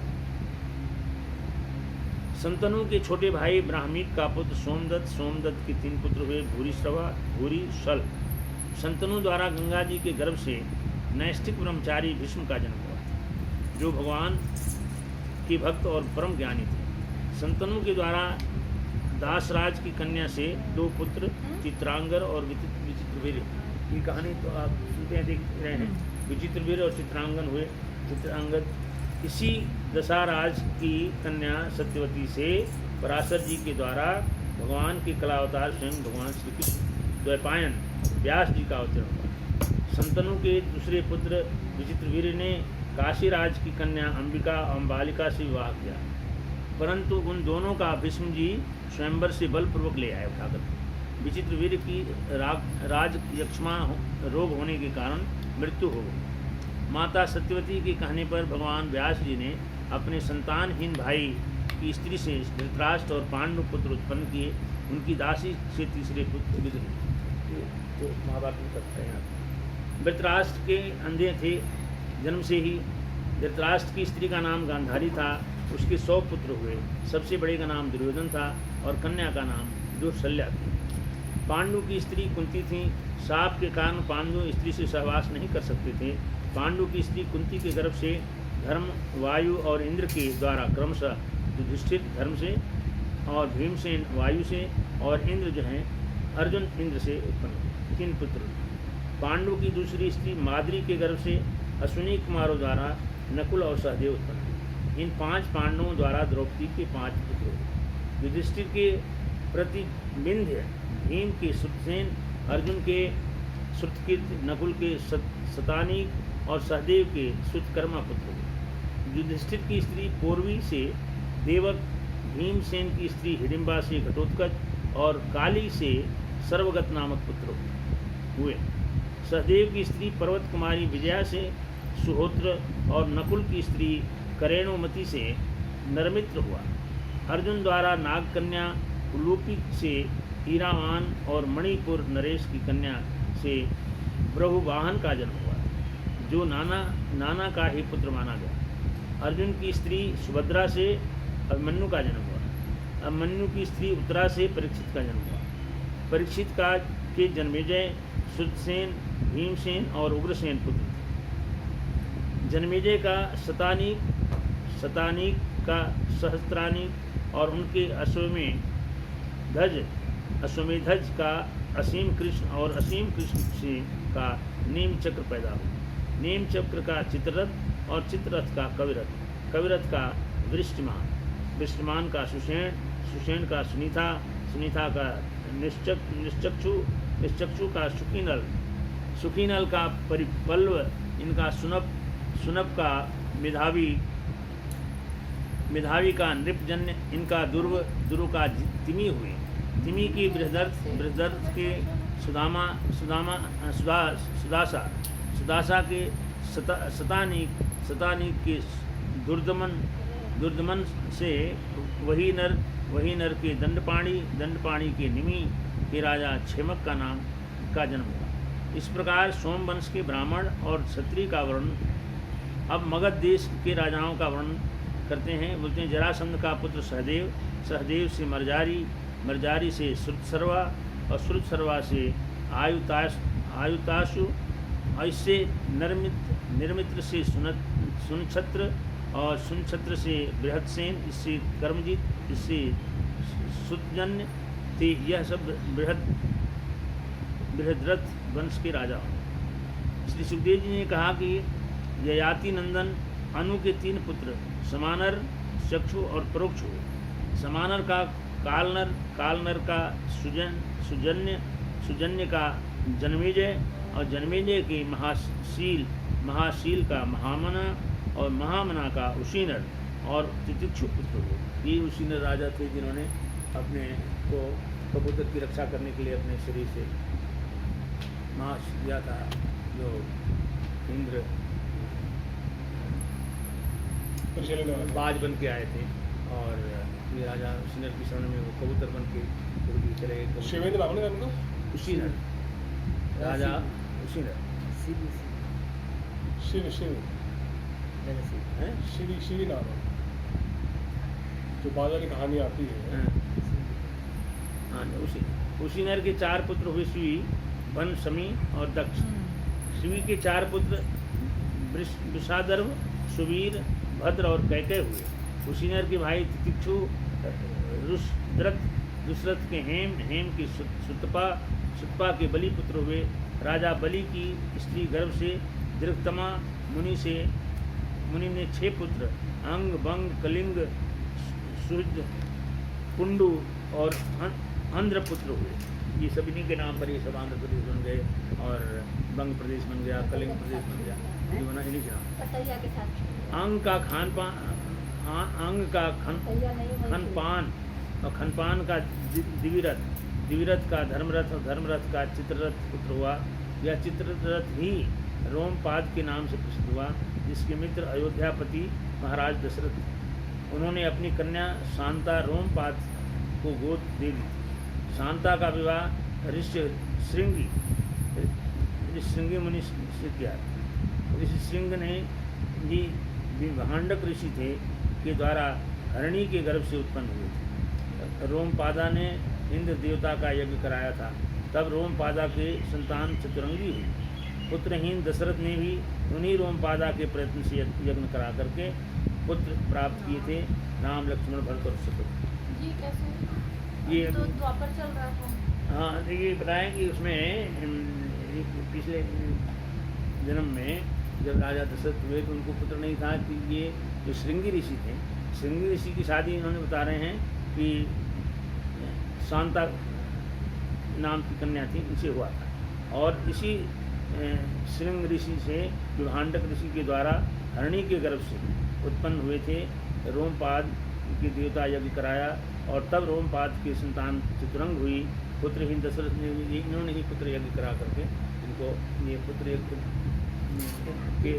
संतनु के छोटे भाई ब्राह्मीक का पुत्र सोमदत्त, सोमदत्त के 3 पुत्र हुए, भूरिश्रवा, भूरि, सल। संतनु द्वारा गंगा जी के गर्भ से नैष्ठिक ब्रह्मचारी भीष्म का जन्म हुआ, जो भगवान के भक्त और परम ज्ञानी थे। संतनु के द्वारा दासराज की कन्या से 2 पुत्र, चित्रांगर और विचित्रवीर की कहानी तो आप सुनते हैं, देख रहे हैं। विचित्रवीर और चित्रांगन हुए। चित्रांगद इसी दशाराज की कन्या सत्यवती से पराशर जी के द्वारा भगवान के कला अवतार स्वयं भगवान श्री कृष्ण द्वैपायन व्यास जी का अवतरण हुआ। संतनु के दूसरे पुत्र विचित्रवीर ने काशीराज की कन्या अंबिका अम्बालिका से विवाह किया, परंतु उन दोनों का भीष्म जी स्वयंवर से बलपूर्वक ले आए उठाकर। विचित्रवीर की राज यक्ष्मा रोग होने के कारण मृत्यु हो गई। माता सत्यवती के कहने पर भगवान व्यास जी ने अपने संतानहीन भाई की स्त्री से धृतराष्ट्र और पांडु पुत्र उत्पन्न किए। उनकी दासी से तीसरे पुत्र विदुर, तो महाभारत में करते हैं। धृतराष्ट्र के अंधे थे जन्म से ही। धृतराष्ट्र की स्त्री का नाम गांधारी था। उसके 100 पुत्र हुए। सबसे बड़े का नाम दुर्योधन था और कन्या का नाम दुःशल्या थी। पांडु की स्त्री कुंती थी। शाप के कारण पांडु स्त्री से सहवास नहीं कर सकते थे। पांडु की स्त्री कुंती के गर्भ से धर्म, वायु और इंद्र के द्वारा क्रमशः युधिष्ठिर धर्म से और भीमसेन वायु से और इंद्र जो हैं अर्जुन इंद्र से उत्पन्न हुए। 3 पुत्र। पांडु की दूसरी स्त्री माद्री के गर्भ से अश्विनी कुमारों द्वारा नकुल और सहदेव उत्पन्न हुए। इन 5 पांडवों द्वारा द्रौपदी के 5 पुत्र हुए। युधिष्ठिर के प्रतिबिंध्य, भीम के सुतसेन, अर्जुन के श्रुतकीर्त, नकुल के शतानीक और सहदेव के श्रुतकर्मा पुत्र हुए। युधिष्ठिर की स्त्री पूर्वी से देवक, भीमसेन की स्त्री हिडिंबा से घटोत्कच और काली से सर्वगत नामक पुत्र हुए। सहदेव की स्त्री पर्वत कुमारी विजया से सुहोत्र और नकुल की स्त्री करेणुमति से नरमित्र हुआ। अर्जुन द्वारा नागकन्या उलूपी से ईरावान और मणिपुर नरेश की कन्या से ब्रहुवाहन का जन्म हुआ, जो नाना का ही पुत्र माना गया। अर्जुन की स्त्री सुभद्रा से अभिमन्यु का जन्म हुआ। अभिमन्यु की स्त्री उत्तरा से परीक्षित का जन्म हुआ। परीक्षित का के जन्मेजय, सुदसेन, भीमसेन और उग्रसेन पुत्र थे। जन्मेजय का शतानीक, शतानीक का सहस्त्रानीक और उनके अश्वमेधज का असीम कृष्ण और असीम कृष्ण से का नीम चक्र पैदा हुआ। नीम चक्र का चित्ररथ और चित्ररथ का कविरथ, कविरथ का वृष्टिमान, वृष्टिमान का सुषेण, सुषेण का सुनीता, सुनीता का निश्चक्षु, निश्चक्षु का सुखीनल, सुखीनल का परिपल्व, इनका सुनप, सुनप का मिधावी, मिधावी का नृपजन्य, इनका दुर्व, दुर्व का तिमी हुए। तिमी की बृहदर्थ, बृहदर्थ के सुदामा, सुदामा सुदासा, सुदासा के शतानीक, शतानीक के दुर्दमन, दुर्दमन से वही नर के दंडपाणी, दंडपाणी के निमि के राजा क्षेमक का नाम का जन्म हुआ। इस प्रकार सोमवंश के ब्राह्मण और क्षत्रिय का वर्णन। अब मगध देश के राजाओं का वर्णन करते हैं। बोलते हैं जरासंध का पुत्र सहदेव, सहदेव से मर्जारी, मर्जारी से श्रुतसर्वा और श्रुतसर्वा से आयुताशु, ऐसे निर्मित्र से सुनछत्र और सुनछत्र से बृहदसेन, इससे कर्मजीत, इससे सुतजन्य थे। यह सब बृहद्रथ वंश के राजा हों। श्री सुखदेव जी ने कहा कि ययाति नंदन अनु के 3 पुत्र समानर, चक्षु और परोक्ष हुए। समानर का कालनर, कालनर का सुजन्य का जन्मेजय, और जन्मेजय के महाशील का महामना, और महामना का उशीनर, और तितिक्षु पुत्र हुए। ये उशीनर राजा थे जिन्होंने अपने को कबूतर की रक्षा करने के लिए अपने शरीर से मांस दिया था, जो इंद्र बाज बन के आए थे। और ये राजा उशीनर की शरण में वो कबूतर बन के चले गए। शिवेंद्र नाम है उनका? उशीनर, राजा उशीनर। शिव शिव शिव मैंने शिव हैं? शिवी नाम है, जो बाजा की कहानी आती है। हाँ, उशीनर के 4 पुत्र हुए, शिवी, वन, शमी और दक्ष। शिवी के 4 पुत्र वृषादर्भ, सुवीर, भद्र और कैकय हुए। उशीनर के भाई तितिक्षु दुष्रथ के हेम की सुतपा के बलि पुत्र हुए। राजा बलि की स्त्री गर्भ से दीर्घतमा मुनि ने 6 पुत्र अंग, बंग, कलिंग, सुहृद, कुंडु और आंध्र पुत्र हुए। ये सभी इन्हीं के नाम पर ये सब आंध्र प्रदेश बन गए, और बंग प्रदेश बन गया, कलिंग प्रदेश बन गया। ये बना इन्हीं के नाम। पतैया के साथ अंग का खनपान और खनपान का दिविरथ का धर्मरथ, और धर्मरथ का चित्ररथ पुत्र हुआ। यह चित्ररथ ही रोमपाद के नाम से प्रसिद्ध हुआ, जिसके मित्र अयोध्यापति महाराज दशरथ। उन्होंने अपनी कन्या शांता रोमपाद को गोद दे दी। शांता का विवाह ऋष्यशृंगी मुनि से किया। ऋष्यशृंग ने जी विभांडक ऋषि थे के द्वारा हरणी के गर्भ से उत्पन्न हुए थे। रोमपादा ने इंद्र देवता का यज्ञ कराया था, तब रोमपादा के संतान चतुरंगी हुई। पुत्रहीन दशरथ ने भी उन्हीं रोमपादा के प्रयत्न से यज्ञ करा करके पुत्र प्राप्त किए थे, राम, लक्ष्मण, भरत और शत्रुघ्न। जी कैसे? ये तो द्वापर चल रहा था। हाँ, देखिए बताएं कि उसमें पिछले जन्म में जब राजा दशरथ हुए तो उनको पुत्र नहीं था, कि ये जो श्रृंगी ऋषि थे, श्रृंगी ऋषि की शादी इन्होंने बता रहे हैं कि शांता नाम की कन्या थी, इनसे हुआ था। और इसी श्रृंग ऋषि से विभांडक ऋषि के द्वारा हरणी के गर्भ से उत्पन्न हुए थे। रोमपाद के देवता यज्ञ कराया, और तब रोमपाद के संतान चतुरंग हुई। पुत्रहीन दशरथ ने इन्होंने ही पुत्र यज्ञ करा करके इनको ये पुत्र के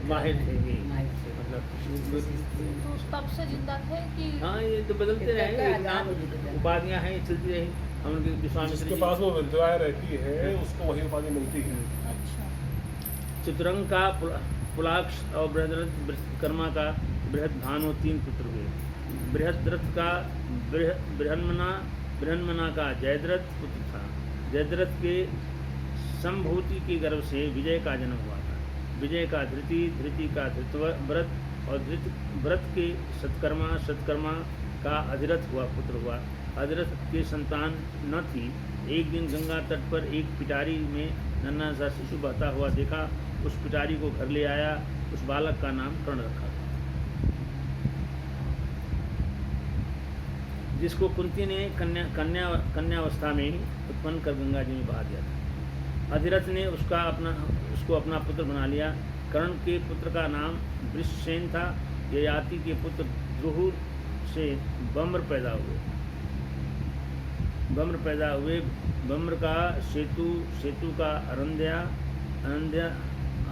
माहिर थे, ये मतलब तो तब से जिंदा थे कि? हाँ, ये तो बदलते रहे, उपाधियाँ हैं, चलती रही। हम उनके विश्वामित्र जिसके पास वो विद्या रहती है उसको वही उपाधि मिलती है। अच्छा। चतुरंग का पुलाक्ष और बृहत्कर्मा का बृहद्भानु 3 पुत्र हुए। बृहद्रथ का बृहन्मना का जयद्रथ पुत्र था। जयद्रथ के संभूति के गर्भ से विजय का जन्म हुआ था। विजय का धृति, धृति का धृतव्रत, और व्रत के सत्कर्मा का अधिरथ पुत्र हुआ। अधिरथ के संतान न थी। एक दिन गंगा तट पर एक पिटारी में नन्हा सा शिशु बहता हुआ देखा। उस पिटारी को घर ले आया। उस बालक का नाम कर्ण रखा, जिसको कुंती ने कन्यावस्था में ही उत्पन्न कर गंगा जी में बहा दिया था। अधिरथ ने उसको अपना पुत्र बना लिया। कर्ण के पुत्र का नाम वृषसेन था। ययाति के पुत्र द्रुहुर से बम्र पैदा हुए। बम्र का सेतु का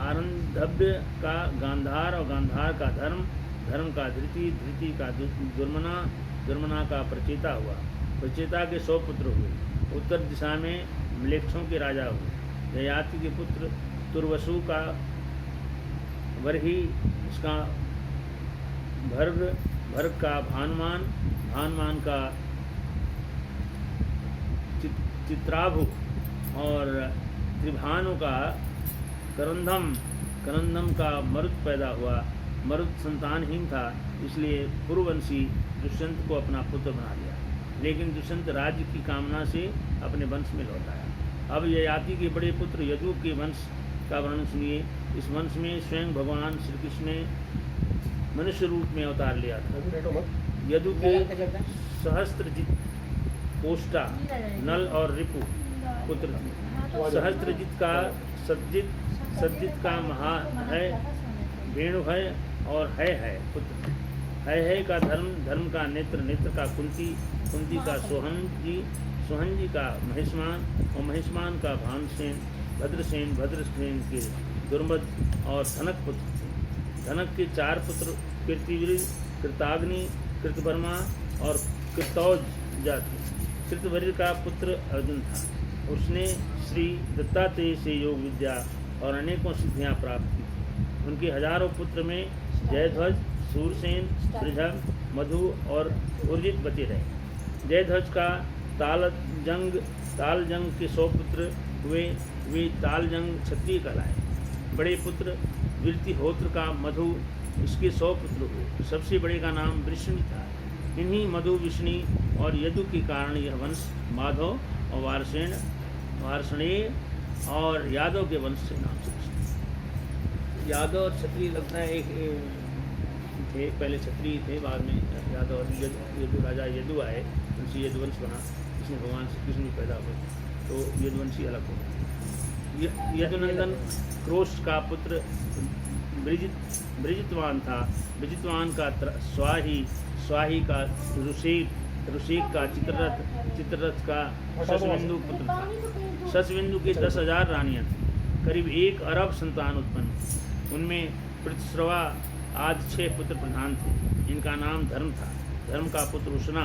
आरंधव्य का गांधार, और गांधार का धर्म का धृति का दुर्मना का प्रचेता हुआ। प्रचेता के 100 पुत्र हुए। उत्तर दिशा में म्लेच्छों के राजा हुए। ययाति के पुत्र तुर्वसु का वर्ही, इसका भर्ग का भानुमान का चित्राभु, और त्रिभानु का करंदम का मरुत पैदा हुआ। मरुत संतानहीन था, इसलिए पूर्ववंशी दुष्यंत को अपना पुत्र बना लिया। लेकिन दुष्यंत राज्य की कामना से अपने वंश में लौट आया। अब ययाति के बड़े पुत्र यदु के वंश का वर्णन सुनिए। इस वंश में स्वयं भगवान श्री कृष्ण ने मनुष्य रूप में अवतार लिया था। अभी बैठो मत। यदु के क्या करता है? सहस्त्रजित, कोष्टा, नल और रिपु पुत्र थे। सहस्त्रजित का सज्जित, सज्जित का महा है, वेणु है और है पुत्र। है का धर्म, धर्म का नेत्र, नेत्र का कुंती, कुंती का सोहन जी का महेशमान और महेशमान का भानुसेन, भद्रसेन, भद्रसेन के दुर्मद और धनक पुत्र थे। धनक के 4 पुत्र कीर्तिवीर, कृताग्नि, कृतवर्मा और कृतौजा थे। कृतवीर का पुत्र अर्जुन था। उसने श्री दत्तात्रेय से योग विद्या और अनेकों सिद्धियां प्राप्त की थी। उनके हजारों पुत्र में जयध्वज, सूरसेन, पृझग, मधु और उर्जित बचे रहे। जयध्वज का तालजंग के 100 पुत्र हुए। वे तालजंग क्षत्रिय कहलाए। बड़े पुत्र वीरतिहोत्र का मधु, इसके 100 पुत्र हुए। सबसे बड़े का नाम वृष्णि था। इन्हीं मधु, विष्णि और यदु के कारण यह वंश माधव और वार्षणेय और यादव के वंश से नाम से। यादव और क्षत्रिय लगता है एक थे, पहले क्षत्रिय थे, बाद में यादव और यदु राजा यदु आए, उनसे यदुवंश बना। इसमें भगवान श्री कृष्ण भी पैदा हुए, तो यदुवंशी अलग हो गए। यदुनंदन क्रोश का पुत्र ब्रिजितवान था। ब्रिजितवान का स्वाही का ऋषिक का चित्ररथ का शशबिंदु पुत्र था। शशबिंदु के 10,000 रानियां थीं। करीब 1 अरब संतान उत्पन्न। उनमें पृथ्रवा आदि 6 पुत्र प्रधान थे। इनका नाम धर्म था। धर्म का पुत्र उष्णा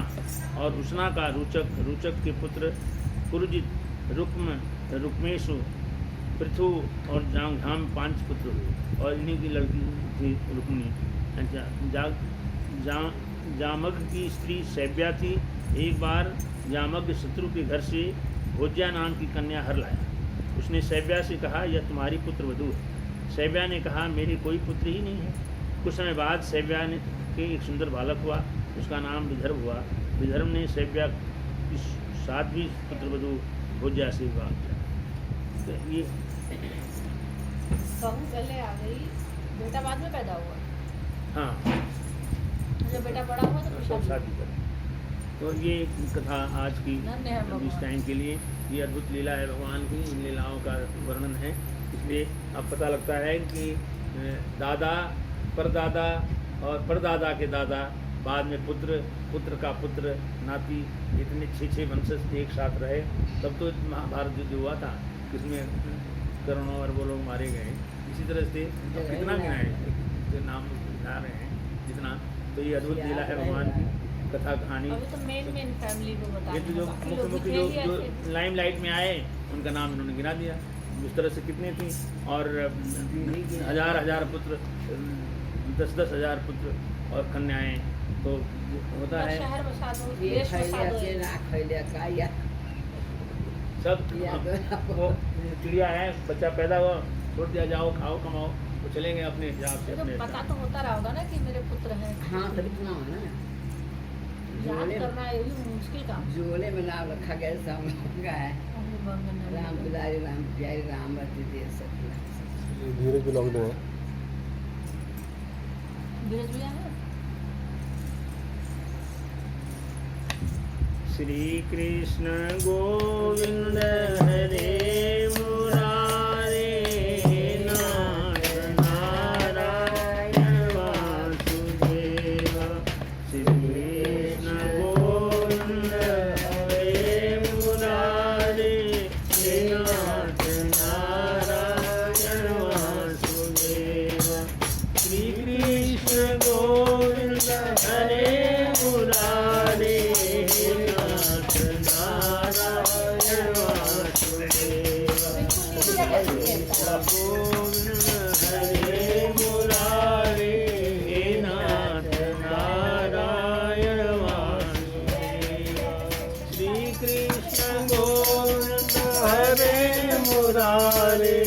और उष्णा का रुचक के पुत्र कुरुजित, रुक्मेशु, पृथु और जांघाम 5 पुत्र हुए और इन्हीं की लड़की थी रुक्मिणी। जामग की स्त्री सैब्या थी। एक बार जामग शत्रु के घर से भोज्या नाम की कन्या हर लाया। उसने सैब्या से कहा, यह तुम्हारी पुत्र वधू है। सैब्या ने कहा, मेरी कोई पुत्र ही नहीं है। कुछ समय बाद सैब्या के एक सुंदर बालक हुआ, उसका नाम विदर्भ हुआ। विदर्भ ने सैब्या की 7वीं पुत्र वधू भोज्या से विवाह किया। तो ये बहू पहले आ गई, बेटा बाद में पैदा हुआ। हाँ, जब बेटा बड़ा हुआ तो सब शादी कर। तो ये कथा आज की धन्य है भगवान। इस टाइम के लिए ये अद्भुत लीला है भगवान की। इन लीलाओं का वर्णन है, इसलिए अब पता लगता है कि दादा, परदादा और परदादा के दादा, बाद में पुत्र का पुत्र, नाती, इतने 6 वंशज एक साथ रहे। तब तो महाभारत युद्ध हुआ था, जिसमें करोड़ों अरबों लोग मारे गए। इसी तरह से कितना गिनाए, जो नाम गिना रहे हैं जितना। तो ये अद्भुत लीला है भगवान की कथा कहानी। अभी तो मेन फैमिली को बता ये तो जो मुख्य जो लाइमलाइट में आए, उनका नाम इन्होंने गिना दिया। उस तरह से कितने थी, और 1000 पुत्र, 10 हजार पुत्र और कन्याएं, तो होता है शहर बसा दो, ये देश बसा खैलिया दो। से ना खैलिया का या सब। या वो चिड़िया है, बच्चा पैदा हुआ, छोड़ दिया, जाओ खाओ कमाओ, वो चलेंगे अपने हिसाब से। तो अपने पता तो होता रहा होगा ना कि मेरे पुत्र हैं। हाँ तभी तो नाम है ना। याद करना ये भी मुश्किल काम। जोले में नाम रखा गया सामने का है, अरे बंगन राम दुलारी, राम प्यारी, राम रति दे सकला। ये धीरज भी लॉकडाउन है। धीरज भैया है। श्री कृष्ण गोविंद हरे मुरारे, नाथ नारायण वासुदेव। श्री कृष्ण गोविंद हरे मुरारे, नाथ नारायण वासुदेव। श्री कृष्ण गोविंद हरे मुरारे, नारायण वासुदेव। गोविंद हरे मुरारे, नाथ नारायण वासुदेव। श्री कृष्ण गोविंद हरे मुरारे,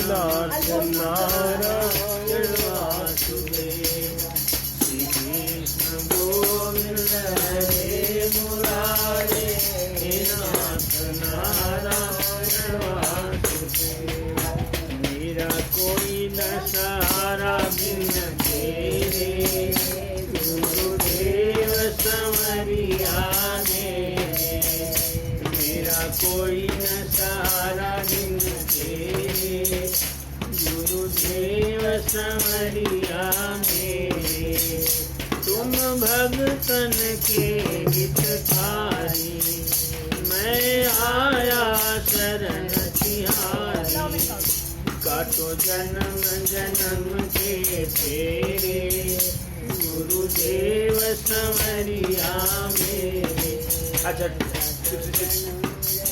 नाथ नारायण वासुदेव। श्री कृष्ण गोविंद हरे मुरारे, नाथ नारायण वासुदेव। मेरा कोई न सहारा बिन तेरे, कोई न सहारा बिन तेरे, गुरुदेव संवरिया मेरे। तुम भगतन के हितकारी, मैं आया शरण तिहारी। काटो जन्म जन्म के फेरे, गुरुदेव संवरिया मेरे। अच्छा,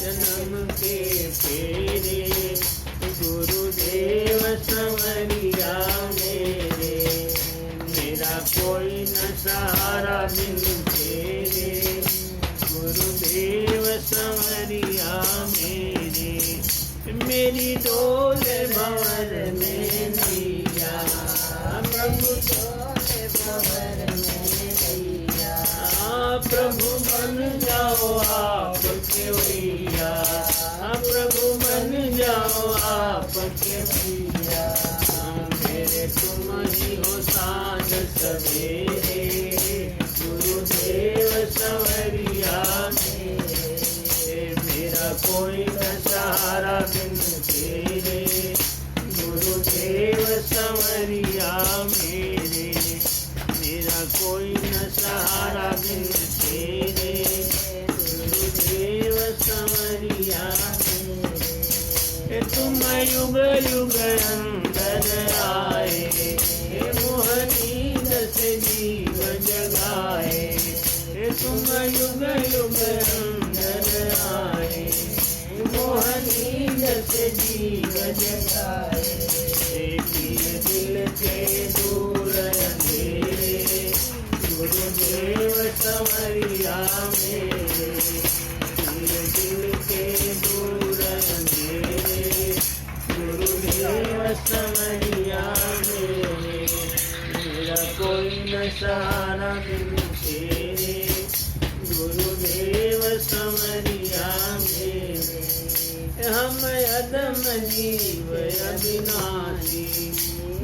जन्म के फेरे, गुरुदेव संवरिया मेरे। मेरा कोई न सहारा बिन तेरे, गुरुदेव संवरिया मेरे। मेरी डोल भंवर में नैया, प्रभु डोल भंवर में नैया। प्रभु बन जाओ आपके भैया, प्रभु बन जाओ आपके भैया। मेरे तुम ही हो साँझ सवेरे, गुरुदेव संवरिया मेरे। मेरा कोई न सहारा बिन तेरे, गुरुदेव संवरिया मेरे। मेरा कोई न सहारा बिन तेरे, गुरुदेव संवरिया मेरे। तुम युग युग अंदर आए, मोहनी दस जीव जगाए। तुम युग युग अंदर आए, मोहनी दस जीव जगाए। दिल के दूर अंधेरे, गुरुदेव संवरिया मेरे। दिल के दूर अंधेरे, गुरुदेव संवरिया मेरे। मेरा कोई न सहारा बिन तेरे, गुरुदेव संवरिया मेरे। हम अधम जीव अविनाशी,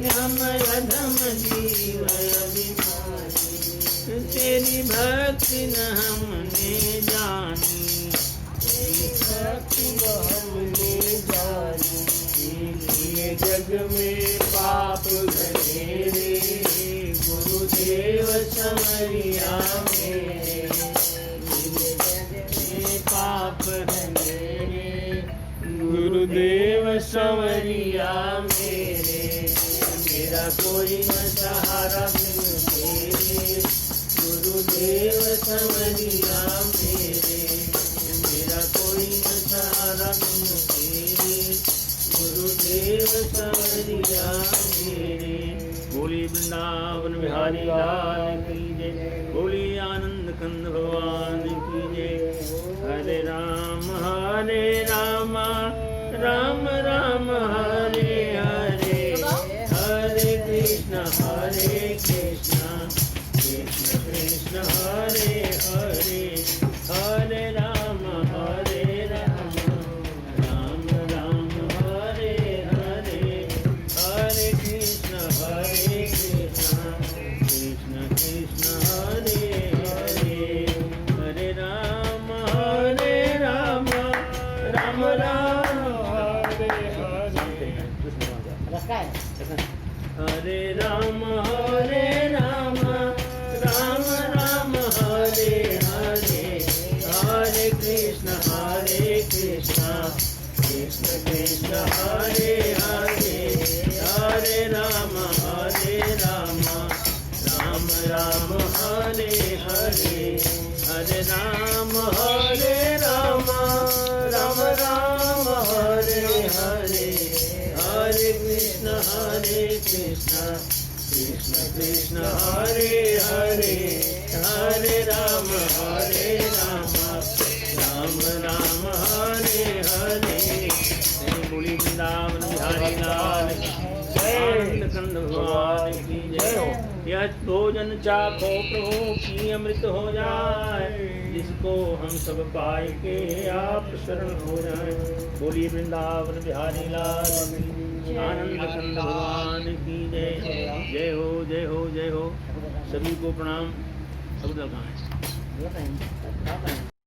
हम अधम जीव अविनाशी। तेरी भक्ति न हमने जानी, तेरी भक्ति न हमने जानी। ये जग में पाप घनेरे, गुरुदेव संवरिया मेरे। पाप घनेरे, गुरुदेव संवरिया मेरे। मेरा कोई न सहारा बिन तेरे, गुरुदेव संवरिया मेरे। मेरा कोई न सहारा बिन तेरे, गुरुदेव संवरिया मेरे। बोली वृंदावन बिहारी लाल की जय, बोली आनंद कंद भगवान की जय। हरे राम राम राम हरे हरे, हरे कृष्ण कृष्ण कृष्ण हरे हरे। हरे राम राम राम हरे हरे, हरे कृष्ण कृष्ण कृष्ण हरे हरे। हरे राम राम राम हरे हरे। रखा है। हरे राम राम राम हरे हरे, हरे कृष्ण कृष्ण कृष्ण हरे हरे। हरे राम राम राम हरे हरे, हरे राम राम हरे हरे। हरे कृष्ण कृष्ण कृष्ण हरे हरे। हरे राम राम हरे हरे। बोली वृंदावन बिहारी लाल की जय, कंद भगवान की जय। यह भोजन चाखो प्रभु की अमृत हो जाए, जिसको हम सब पाए के आप शरण हो जाए। बोलिए वृंदावन बिहारी लाल की, आनंद कंद भगवान की जय। जय हो जय हो जय हो। सभी को प्रणाम। अब